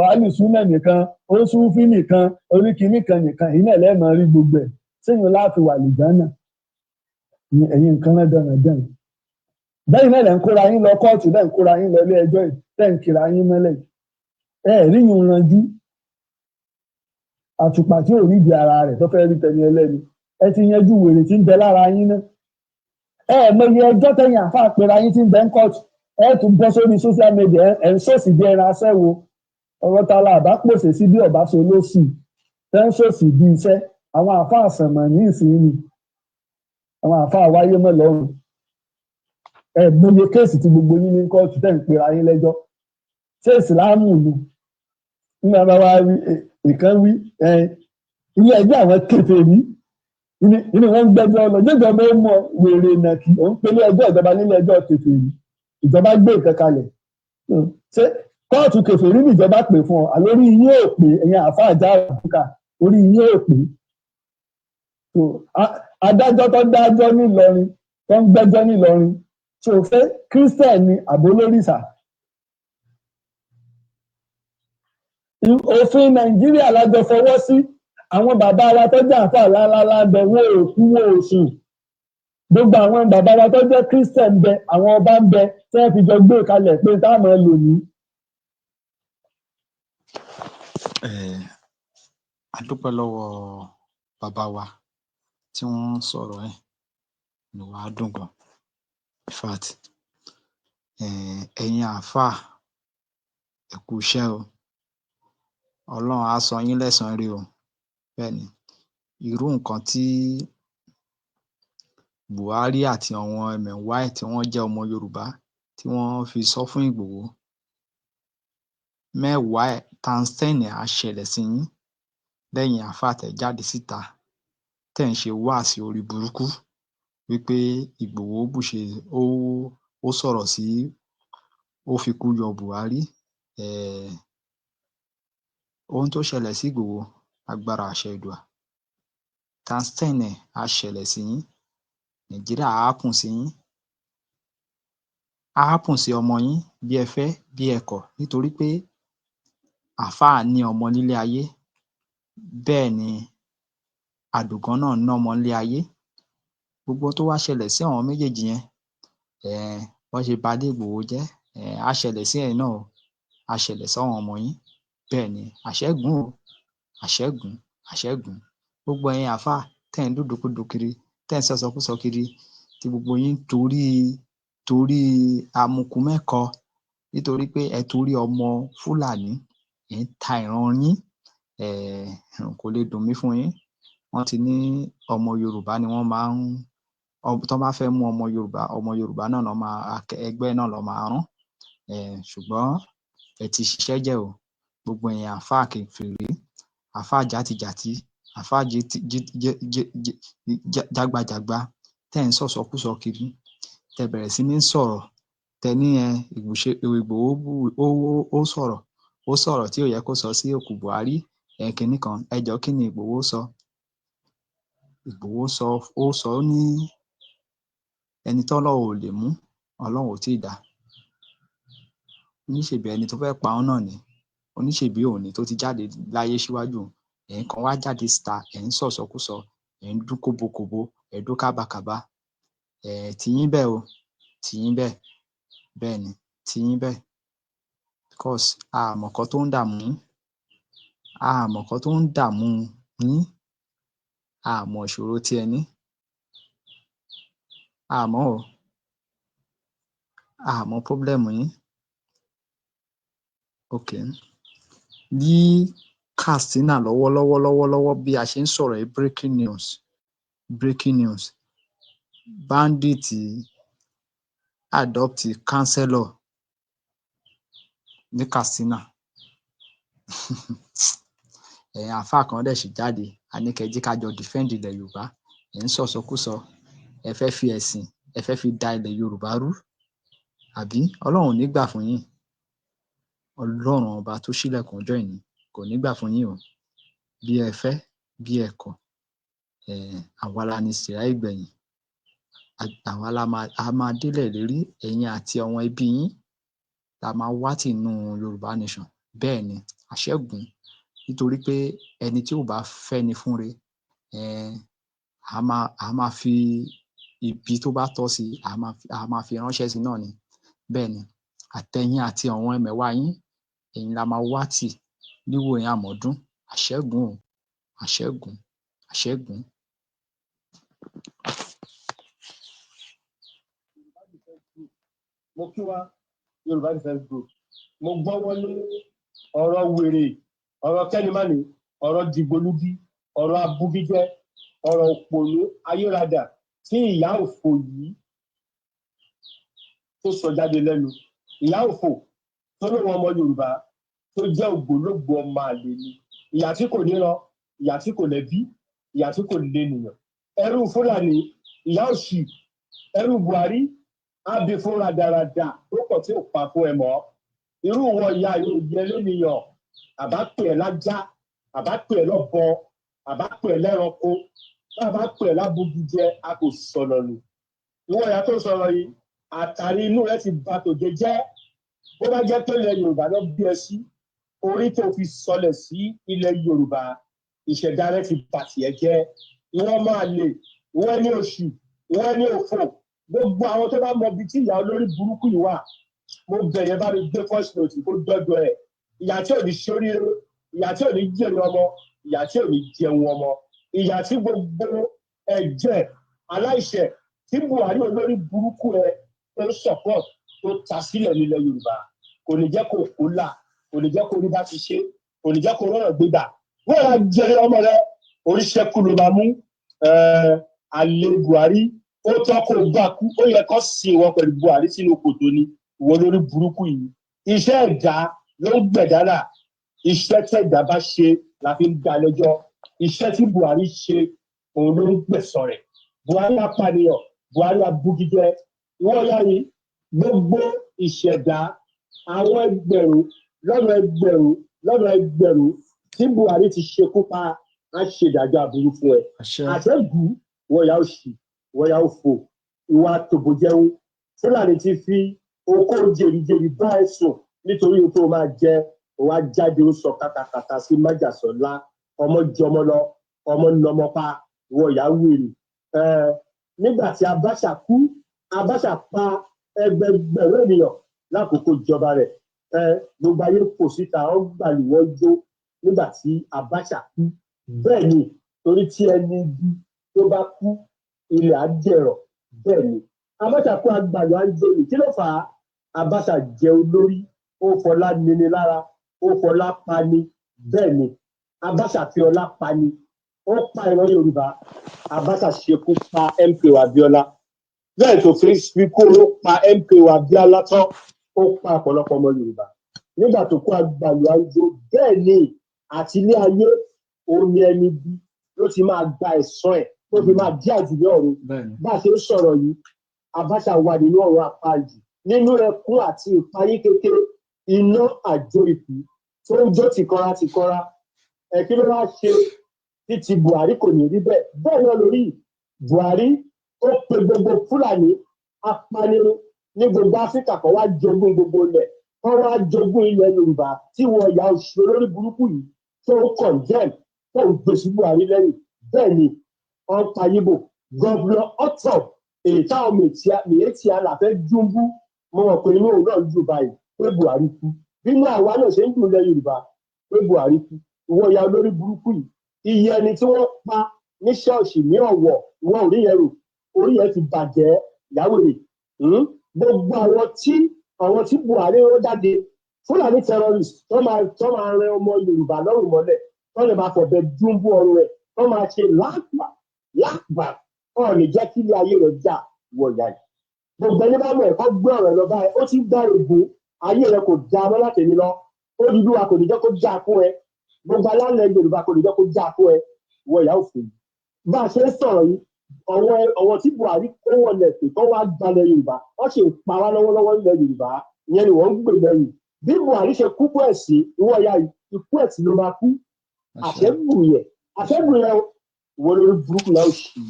Speaker 3: alùsùnà nìkan oṣùfì nìkan oríkìíní kan nìkan èyí náà lẹ́ẹ̀mọ́ rí gbogbo ẹ̀ séyìn láàfin wà lìjánà ẹ̀yin nǹkan náà dandan bẹ́ẹ̀ náà lẹ́ ń kóra yín lọ kóòtù lẹ́ ń kóra yín lọ ilé ẹjọ́ yìí lẹ́ ń kira yín mọ́lẹ̀ rí yín ranjú àtùpà tí ò rí di ara rẹ̀ tó fẹ́ rí tẹni ẹlẹ́ni ẹ ti yanjú wèrè tí ń bẹ lára yín náà mọye ẹjọ́ tẹ̀yìn àfa àpèrè ayé tí ń bẹ ń kóòtù tún bọ́ sórí social media ẹ̀ ń sòsì bí ẹran aṣẹ́wó ọ̀rọ̀ ta la àbá pòsè sí bí ọ̀bá so lóṣù tẹ́ ń sòsì bí iṣẹ́ àwọn àfa àsànmọ̀ ní ìsinyìí àwọn àfa àwáyé mọ́ lọ́rùn mọye kéèsì tí gbogbo yín ní kóòtù tẹ̀ ń pèrè ayé lẹ́jọ́ ṣé ìsìláàmù ni nígbà bá wá rí ìkan wí ilé ẹjọ́ àwọn kèfèrí inú wọn ń gbẹ́jọ́ lọ jẹjọ bẹ mọ wèrè nàkì òun pélé ẹjọ́ ìjọba nílé ẹjọ́ kèfèrí ìjọba gbé nǹkan kalẹ̀ ṣé kóòtù kèfèrí níjọba pè fún ọ àlórí yín ò pé ẹ̀yin àáfàá já àbúkà orí yín ò pé adájọ́ tó dájọ́ nílọrin tó ń gbẹ́jọ́ nílọrin tó fẹ́ kírísítẹ̀ ni àbólórìṣà òfin nàìjíríà lájọ fọwọ́ sí àwọn bàbá wa tó jẹ́ àǹfà lálálá ń bẹ wọn ò kú wọn ò sùn gbogbo àwọn bàbá wa tó jẹ́ christian ń bẹ àwọn ọba ń bẹ tí wọ́n fi jọ gbé kalẹ̀ pé táwọn lò ní.
Speaker 1: a dúpẹ́ lọ́wọ́ bàbá wa tí wọ́n sọ̀rọ̀ ní wàá dùn gan in fact ẹ̀yin àáfàá ẹ kú iṣẹ́ o ọlọ́run á san yín lẹ́san rí o bẹ́ẹ̀ni irú nǹkan tí Buhari àti àwọn ẹmẹ̀wà ẹ̀ tí wọ́n jẹ́ ọmọ Yorùbá tí wọ́n fi sọ fún Ìgbòho mẹ́wàá ẹ̀ times 10 á ṣẹlẹ̀ sí yín lẹ́yìn àáfàá tẹ́ jáde síta tẹ́ ń ṣe wáàsí orí burúkú wípé Ìgbòho bùṣe ó sọ̀rọ̀ sí ó fi kú yọ Buhari ohun tó ṣẹlẹ̀ sí Ìgbòho agbára àṣẹ Èdùà times 10 á ṣẹlẹ̀ sí yín Nàìjíríà á kùn sí yín á kùn sí ọmọ yín bí ẹ fẹ́ bí ẹ kọ̀ nítorí pé àáfàá ní ọmọ nílé ayé bẹ́ẹ̀ ni àdùgán náà ní ọmọ nílé ayé gbogbo tó wá ṣẹlẹ̀ sí àwọn méjèèjì yẹn wọ́n ṣe ba dé Ìgbòho jẹ́ á ṣẹlẹ̀ sí ẹ̀yin náà á ṣẹlẹ̀ sáwọn ọmọ yín bẹ́ẹ̀ ni àṣẹ́gun o àṣẹ́gun gbogbo ẹ̀yin àáfàá tẹ́ ń dúdúkúdú kiri tẹ́ ń sọ̀sọkúsọ kiri tí gbogbo yín torí amukú mẹ́kọ nítorí pé ẹ torí ọmọ Fúlàní ẹ̀ ń ta ìran yín kò lè dùn mí fún yín wọ́n ti ní ọmọ Yorùbá ni wọ́n máa ń tó bá fẹ́ mú ọmọ Yorùbá náà lọ máa ẹgbẹ́ náà lọ máa rán ṣùgbọ́n ẹ ti ṣiṣẹ́ jẹ́ o gbogbo ẹ̀yin àáfàá kèfèrí àáfàá játijàti àáfàá jágbajàgba tẹ́ ń sọ̀sọkúsọ kiri tẹ́ bẹ̀rẹ̀ sí ní sọ̀rọ̀ tẹ́ ní Ìgbòho ó sọ̀rọ̀ tí ò yẹ kó sọ sí òkú Buhari kínní kan ẹjọ́ kí ni Ìgbòho sọ Ìgbòho sọ ó ní ẹni tọ́lọ́run ò lè mú Ọlọ́run ò tí ì dá oníṣèbí ẹni tó fẹ́ pa ọ́ náà ni oníṣèbí òní tó ti jáde láyé síwájú ẹ̀yin kan wá jáde síta ẹ̀ ń sọ̀sọkúsọ ẹ̀ ń dún kóbokòbo ẹ̀ dún kábàkàbà tìyín bẹ́ẹ̀ o tìyín bẹ́ẹ̀ bẹ́ẹ̀ ni tìyín bẹ́ẹ̀ because àmọ̀kọ́ tó ń dààmú yín àmọ̀ ìṣòro tí ẹ ní àmọ́ pọ́blẹ́mù yín ok ní Katsina lọ́wọ́lọ́wọ́ bí a ṣe ń sọ̀rọ̀ yìí breaking news bandit adopt councillor ní Katsina àáfàá kan dẹ̀ sì jáde àníkẹ́jí kájọ defend ilẹ̀ Yorùbá ẹ̀ ń sọ̀sọkúsọ ẹ fẹ́ fi ẹ̀sìn ẹ fẹ́ fi da ilẹ̀ Yorùbá rú àbí Ọlọ́run ò ní gbà fún yín Ọlọ́run ọba tó ṣílẹ̀kùn ọjọ́ ìní kò ní gbà fún yín o bí ẹ fẹ́ bí ẹ kọ̀ àwa la ní sìrá ìgbẹ̀yìn àwa la máa délẹ̀ lérí ẹ̀yin àti àwọn ẹbí yín la máa wá tì nínú Yorùbá nation bẹ́ẹ̀ ni àṣẹ́gun nítorí pé ẹni tí ò bá fẹ́ ni fúnre a máa fi ibi tó bá tọ́ sí a máa fi ránṣẹ́ sí náà ni. Bẹ́ẹ̀ ni àtẹ̀yìn àti àwọn ẹmẹ̀wà yín ẹ̀yin la máa wá tì níwò yín àmọ́dún. Àṣẹ́gun o, àṣẹ́gun, àṣẹ́gun.
Speaker 6: Mo kí wa Yorùbá Defence Group. Mo gbọ́ wọlé ọ̀rọ̀ wèrè, ọ̀rọ̀ kẹ́nìmánì, ọ̀rọ̀ dìgbòlugi, ọ̀rọ̀ abúgíjẹ́, ọ̀rọ̀ òpònú ayérada tí ìyá òfò yìí tó sọ jáde lẹ́nu. Ìyá òfò tó lóun ọmọ Yorùbá tó jẹ́ ògbólógbò ọmọ àlè ni. Ìyá tí kò níran, ìyá tí kò lẹ́bí, ìyá tí kò lénìyàn. Ẹrú Fúlàní, ìyá òṣì, ẹrú Buhari, ábí fúnra dáradá tó pọ̀ tí ò pa fún ẹ mọ́. Irú wọn ìyá yóò yẹ lónìyàn, àbá pè ẹ́ lájá, àbá pè ẹ́ lọ́bọ, àbá pè ẹ́ lẹ́ranko, àbá pè ẹ́ lábúgíjẹ, a kò sọ̀rọ̀ nù. Ìwọ ìyá tó sọ̀rọ̀ yìí, àtàrí inú rẹ ti bà tòde jẹ́. Bó bá jẹ́ pé ilẹ̀ Yorùbá ló bí ẹ sí, orí tó fi sọlẹ̀ sí ilẹ̀ Yorùbá, ìṣẹ̀dá rẹ ti bà tiẹ̀ jẹ́. Ìwọ máa lè, ìwọ ní oṣù, ìwọ ní òfò. Gbogbo àwọn tó bá mọ ibi tí ìyá olórí burúkú yìí wà, mo bẹ̀rẹ̀ bá mi gbé first note kó dọ́dọ̀ ẹ̀. Ìyá tí ò ní ṣoríire, ìyá tí ò ní jèrè ọmọ, ìyá tí ò ní jẹun ọmọ, ìyá tí gbogbo ẹ̀jẹ̀ aláìṣẹ̀ tí Buhari olórí burúkú ẹ tó ń support tó ta sílẹ̀ nílẹ̀ Yorùbá kò ní jẹ́ kó kó là, kò ní jẹ́ kó rí bá ti ṣe, kò ní jẹ́ kó rọrùn gbégbà. Wọ́n yà jẹrẹ ọmọ rẹ oríṣẹ́kù ló máa mú àlè Buhari ó tọ́ kó gbà kú, ó yẹ kó sin ìwọ pẹ̀lú Buhari sínú kòtò ni ìwọ lórí burúkú yìí. Iṣẹ́ ẹ̀dá ló ń gbẹ̀dára, iṣẹ́ tẹ̀dá bá ṣe la fi ń dá lẹ́jọ́. Iṣẹ́ tí Buhari ṣe òun ló ń gbẹ̀sọ̀ rẹ̀. Buhari apànìyàn, Buhari abúgíjẹ. Wọ́n yá ni gbogbo ìṣẹ̀dá àwọn ẹgbẹ̀rún lọ́nà ẹgbẹ̀rún lọ́nà ẹgbẹ̀rún tí Buhari ti ṣekú pa á ṣèdájọ́ aburú fún ẹ. Àṣẹ́gun wọ́n yà ó ṣì, wọ́n yà ó fò, ìwà tòbójẹ́wó. Fúlàní ti fi okó jèrìjèrì bá ẹ sùn nítorí tó máa jẹ òun á jáde ó sọ kàtàkàtà sí májàsọ́lá ọmọ jọmọ lọ ọmọ nọmọ pa wọ́n yà wèrè. Nígbà tí Abacha kú, Abacha pa ẹgbẹgbẹ̀rún ènìyàn lákòókò ìjọba rẹ̀. Gbogbo ayé kò síta ó gbàlù wọ́n jó nígbà tí Abacha kú. Bẹ́ẹ̀ ni torí tí ẹni bí tó bá kú ilẹ̀ á jẹ̀rọ̀. Bẹ́ẹ̀ ni Abacha kú agbàlù á jẹ̀rọ̀. Kí ló fà á? Abacha jẹ́ olórí, ó fọlá nini lára, ó fọlá pani. Bẹ́ẹ̀ ni Abacha fi ọlá pani, ó pa ìran Yorùbá. Abacha ṣekú pa MKO Abiola. Bẹ́ẹ̀ tó fi kó ló pa MKO Abiola tán, ó pa ọ̀pọ̀lọpọ̀ ọmọ Yorùbá. Nígbà tó kó agbàlù àjò, bẹ́ẹ̀ ni àti ilé ayé òun ni ẹni bí ló ti máa gba ẹ̀san ẹ̀ tó fi máa dí àjùlé ọ̀run. Bá a ṣe ń sọ̀rọ̀ yìí, Abacha wà nínú ọ̀run apáàjì, nínú ẹkún àti ìpayín kékeré, iná àjò ìkú tó ń jó tìkọ́ra. Kí ló wá ṣe títí Buhari kò ní rí bẹ́ẹ̀? Bẹ́ẹ̀ náà lórí Buhari ó pe gbogbo Fúlàní apanirun ní gbogbo Áfíríkà kan wá jogún gbogbo ilẹ̀, kan wá jogún ilẹ̀ Yorùbá tí wọ́n ya òṣìṣẹ́ lórí burúkú yìí tó ń condemn tó ń gbèsè Buhari lẹ́yìn. Bẹ́ẹ̀ ni wọ́n pa Yíbò. Gọ́vùnà Ortom èyí táwọn mèétì àlàfẹ́ dúnbú mọ́ wọn pé inú òun náà jù báyìí pé Buhari kú. Bínú àwa náà ṣe ń dùn ilẹ̀ Yorùbá pé Buhari kú. Ìwọ ya olórí burúkú yìí, iye ẹni tí wọ́n pa ní ṣọ́ọ̀ṣì ní Ọ̀wọ̀ ìwọ orí yẹn rò, orí yẹn ti bàjẹ́ ìyàwó rẹ̀. Gbogbo àwọn tí Buhari rán jáde Fúlàní terrorist tó máa rẹ ọmọ Yorùbá lọ́rùn mọ́lẹ̀ tó lè máa fọ̀bẹ dúnbú ọrùn rẹ̀ tó máa ṣe láàpà ọ̀ lè jẹ́ kí ilé ayé rẹ̀ jà wọ̀ ìyá yìí. Gbogbo ẹni bá mọ̀ ẹ̀kọ́ gbé ọ̀rọ̀ lọ báyìí, ó ti gbá ègún ayé rẹ̀ kò já mọ́ láti ní lọ. Odùduwà kò ní jẹ́ kó já fún ẹ. Gbogbo alálẹ̀ Yorùbá kò ní jẹ́ kó já fún ẹ. Wọ ìyá òfin. Bá a ṣe ń sọ̀rọ̀ yìí, ọ̀wọ́ tí Buhari kó wọlé pé kó wá gbalẹ̀ Yorùbá, wọ́n ṣe pa wá lọ́wọ́lọ́wọ́ ilẹ̀ Yorùbá, ìyẹn ni wọ́n ń gbè lẹ́yìn. Bí Buhari ṣe kú bọ́ ẹ̀sìn, ìwọ ìyá yìí, ikú ẹ̀sìn ló máa kú. Àṣẹ́gun yẹn wọ́n lórí burúkú náà ṣì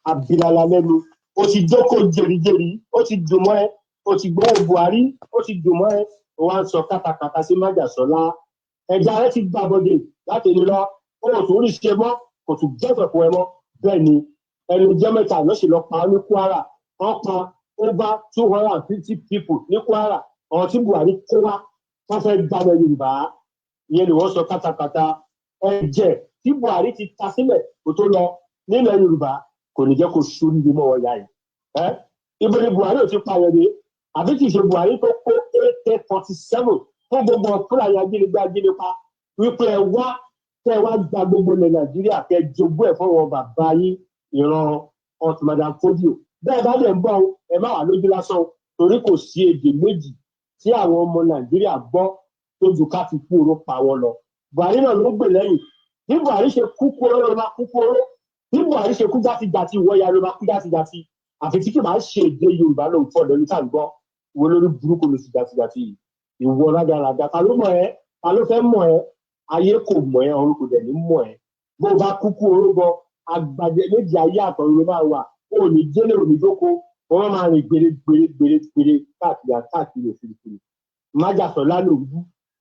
Speaker 6: abilala lẹ́nu. O ti jókòó jèrìjèrì, ó ti dùn mọ́ ẹ, o ti gbowó Buhari, ó ti dùn mọ́ ẹ, o wá ń sọ kátàkátà sí májàsọ́lá. Ẹja rẹ ti gbàbọdè láti ní lọ, ó ò tún rí ṣe mọ́, kò tún jẹ́fẹ̀ fún ẹ mọ́. Bẹ́ẹ̀ ni ẹnu jẹ́ mẹ́ta ló sì lọ pa ní Kwara wọ́n pa over 250 people ní Kwara àwọn tí Buhari kó wá wọ́n fẹ́ gbalẹ̀ Yorùbá ìyẹn ni wọ́n sọ kátàkátà ẹ̀jẹ̀ tí Buhari ti ta sílẹ̀ kó tó lọ nílẹ̀ Yorùbá kò ní jẹ́ kó sórí ibi mọ́ ọ̀yà yìí ibo ni Buhari ò ti pààyàn dé àbí kì í ṣe Buhari tó kó AK-47 fún gbogbo Fúlàní ajínigbé ajínipa wípé ẹ wá gba gbogbo ilẹ̀ Nàìjíríà kẹ jogún ẹ̀ fọwọ́ bàbá yín ìran ọ̀túnmọ̀dà fódìò bẹ́ẹ̀ bá dẹ̀ ń bọ̀ ẹ má wà lójú lásán torí kò sí èdè méjì tí àwọn ọmọ Nàìjíríà gbọ́ tó ju ká fi kú oró pa wọn lọ Buhari náà ló gbè lẹ́yìn bí Buhari ṣe kú kú oró ló máa kú kú oró bí Buhari ṣe kú játijàti ìwọ́ya ló máa kú játijàti àfi tí kì máa ṣe èdè Yorùbá lóun fọ́ lórí tá à ń gbọ́ wo lórí burúkú ló sì játijàti yìí ìwọ rádaràda ta ló mọ̀ ẹ́ ta ló fẹ́ mọ̀ ẹ́ ayé kò mọ̀ ẹ́ ọ̀run kò dẹ̀ ní mọ̀ ẹ́ bó bá kúkú orúkọ àgbàdẹ méjì ayé àtọ̀run ló máa wà ó ní délé òní dóko wọn máa rìn gbèrè káàkiri òfìrìfìrì májàsọlá lòdù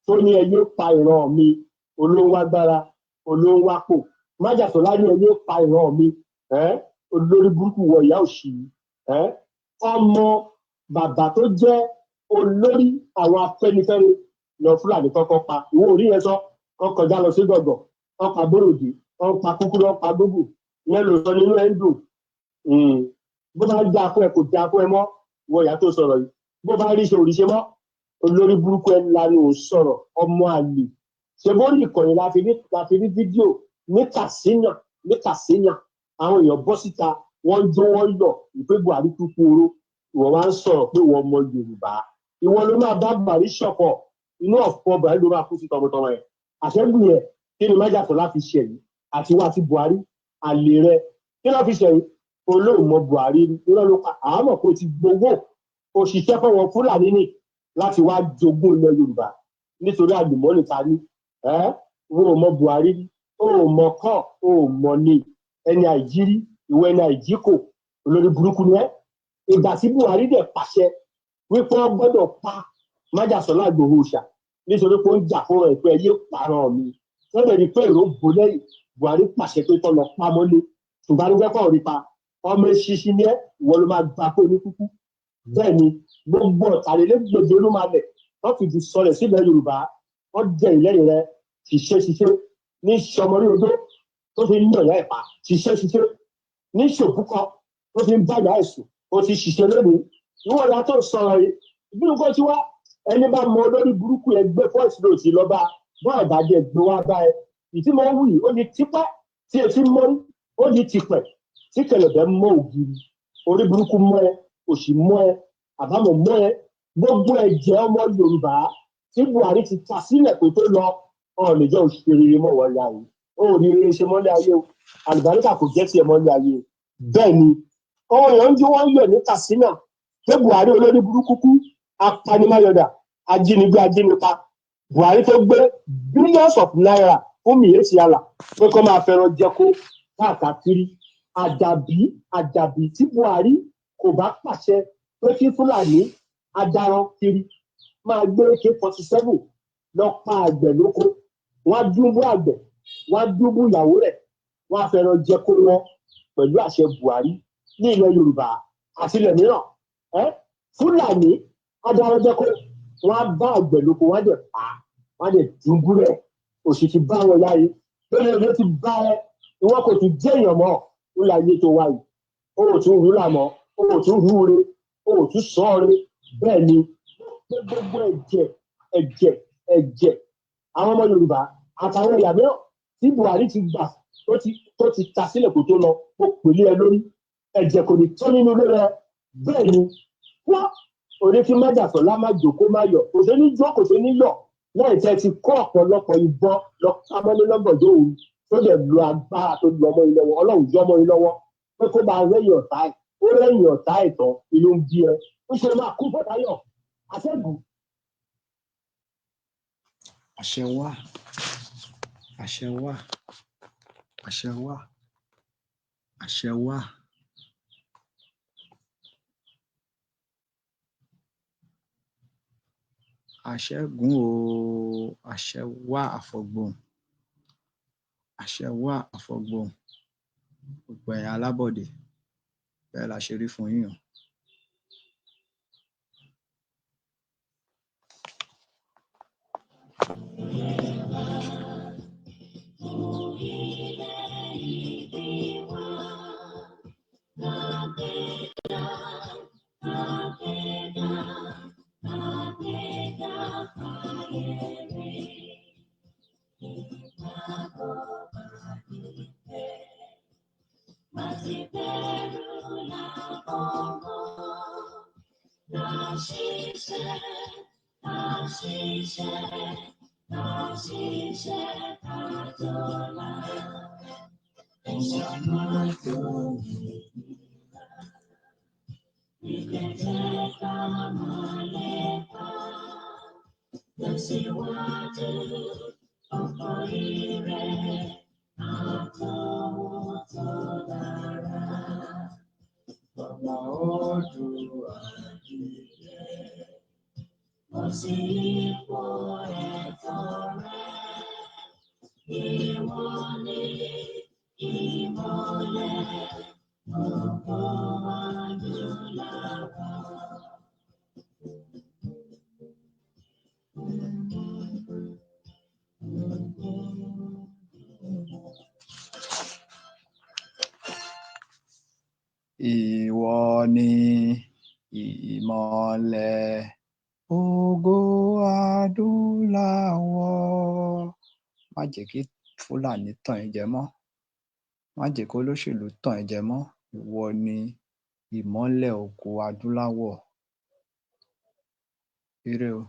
Speaker 6: tó ní ẹyẹ pa ìran mi olóńwá gbára olóńwá pò májàsọlá ní ẹyẹ pa ìran mi olórí burúkú wọ ìyá òṣì ọmọ bàbá tó jẹ́ olórí àwọn Afẹ́nifẹ́re lọ Fúlàní kọ́kọ́ pa ìwọ orí yẹn sọ wọn kọjá lọ sí gbọgbọ wọn pa bóròdì wọn pa kúkúrú wọn pa gbogbo ìyẹn ló sọ nínú ẹ ń dùn bó bá dá fún ẹ kò dá fún ẹ mọ́ wọ ìyá tó sọ̀rọ̀ yìí bó bá rí ṣe òrìṣẹ mọ́ olórí burúkú ẹ ńlá ni ò sọ̀rọ̀ ọmọ àlè ṣe bó ní ìkànnì láti rí fídíò ní Katsina àwọn èèyàn bọ́ síta wọ́n jó wọ́n yọ ìpé Buhari kúkú oró ìwọ wá ń sọ̀rọ̀ pé wọ́n mọ Yorùbá ìwọ ló máa bá Buhari ṣọ̀fọ̀ inú ọ̀fọ̀ Buhari ló máa kú sí tọmọtọmọ ẹ̀ àṣẹ́gun yẹn kí ni májàsọ́lá fi ṣẹ̀yìn àti wá sí Buhari àlè rẹ kí ló fi ṣẹ̀yìn olóòmọ Buhari irọ́ ló pa àmọ́ kó ti gbowó òṣìṣẹ́ fọwọ́ Fúlàní ní láti wá jogún ilẹ̀ Yorùbá nítorí àlùmọ́nì ta ní wọn ò mọ Buhari ó mọ kọ́ ó mọ ní ẹni àìjírí ìwọ ẹni àìjíkò olórí burúkú ni ẹ ìgbà tí Buhari dẹ̀ pàṣẹ wípé wọ́n gbọ́dọ̀ pa májàsọ́lá Ìgbòho Òòṣà nítorí pé ó ń jà fún ẹ̀pẹ́ ẹyẹ pààrọ̀ mi wọ́n bẹ̀rẹ̀ pé èrò bò lẹ́yìn Buhari pàṣẹ pé kọ́ lọ pa mọ́lé ṣùgbọ́n ní wẹ́pọ̀ rí pa ọmọ eṣiṣi ni ẹ ìwọ ló máa gbà pé oníkúkú bẹ́ẹ̀ ni gbogbo ọ̀tàlélẹ́gbẹ̀dẹ̀ ló máa lẹ̀ wọ́n fi sọlẹ̀ sílẹ̀ Yorùbá wọ́n jẹ ìlẹ́yìn rẹ ṣiṣẹ́ ní sọmọrí odó tó fi ń yàn yá ẹ̀pà ṣiṣẹ́ ní ṣòbúkọ tó fi ń bàjá ẹ̀sùn ó ti ṣiṣẹ́ lónìí ìwọ la tó sọ̀rọ̀ yìí ìbínú kó ti wá ẹni bá mọ olórí burúkú ẹgbẹ́ fọ́ọ̀sì ló ti lọ́ba bọ́ àbájẹ gbé wá bá ẹ ìtí mo wù yìí ó ní tipẹ́ tí etí mọ́rí ó ní tipẹ́ tí kẹlẹ̀bẹ̀ mọ́ ògiri orí burúkú mọ́ ẹ òṣì mọ́ ẹ àbámọ̀ mọ́ ẹ gbogbo ẹ̀jẹ̀ ọmọ Yorùbá tí Buhari ti ta sílẹ̀ pé tó lọ ọ̀n lè jẹ́ òṣèré mọ́ wọ́n yá yìí ó rí eré ṣe mọ́lẹ̀ ayé o àlùbáríkà kò jẹ́ tiẹ̀ mọ́lẹ̀ ayé o bẹ́ẹ̀ ni ọmọ èèyàn ń jí wọ́n yọ̀ ní Katsina pé Buhari olórí burúkú kú apanimayọ̀dà ajínigbé ajínipa Buhari tó gbé billions of naira fún Miyetti Allah pé kó máa fẹ́ràn jẹko káàkiri àjàbí tí Buhari kò bá pàṣẹ pé kí Fúlàní adarán kiri máa gbé AK-47 lọ pa àgbẹ̀ lóko wọ́n dúnbú àgbẹ̀ wọ́n dúnbú ìyàwó rẹ̀ wọ́n fẹ́ràn jẹko wọn pẹ̀lú àṣẹ Buhari ní ilẹ̀ Yorùbá àti ilẹ̀ mìíràn Fúlàní adarán jẹko wọ́n bá àgbẹ̀ lóko wọ́n dẹ̀ pa wọ́n dẹ̀ dúnbú rẹ̀ òṣì ti bá wọn láyé lórí ẹgbẹ́ ti bá ẹ ìwọ́n kò tún jẹ́ èèyàn mọ́ ó láyé tó wáyé ó ò tún rúlà mọ́ ó ò tún rúure ó ò tún sọ́ọ̀rẹ́ bẹ́ẹ̀ ni gbogbo ẹ̀jẹ̀ àwọn ọmọ Yorùbá àtàwọn ẹ̀yà mìíràn tí Buhari ti gbà tó ti ta sílẹ̀ kó tó lọ ó pèlé ẹ lórí ẹ̀jẹ̀ kò ní tán nínú ilé rẹ bẹ́ẹ̀ ni wọ́n òde tí májàsọ́lá má jòkó má yọ̀ kò sí ní jó kò sí ní yọ̀ lẹ́yìn tẹ́ ti kó ọ̀pọ̀lọpọ̀ ìbọn lọ kámọ́lé lọ́gbọ̀dọ̀ òun tó dẹ̀ lo agbára tó lu ọmọ yìí lọ́wọ́ Ọlọ́run jọ́ ọmọ yìí lọ́wọ́ pé kó máa rẹ́yìn ọ̀tá ẹ̀ ó rẹ́yìn ọ̀tá ẹ̀ tán inú ń bí ẹ ó ṣe máa kú bọ́dáyọ̀ àṣẹ́gun.
Speaker 1: àṣẹ wà àṣẹ wà àṣẹ wà àṣẹ wà. àṣẹgùn o àṣẹ wà àfọ̀gbọ̀n àṣẹ wà àfọ̀gbọ̀n gbogbo ẹ̀yin alábọ̀dé bẹ́ẹ̀ la ṣe rí fún yín o. Ìwọ ni ìmọ́lẹ̀ ògo adúláwọ̀. Má jẹ́ kí Fúlàní tàn ẹ́ jẹ mọ́. Má jẹ́ kí olóṣèlú tàn ẹ́ jẹ mọ́. Ìwọ ni ìmọ́lẹ̀ ògo adúláwọ̀. Ire o.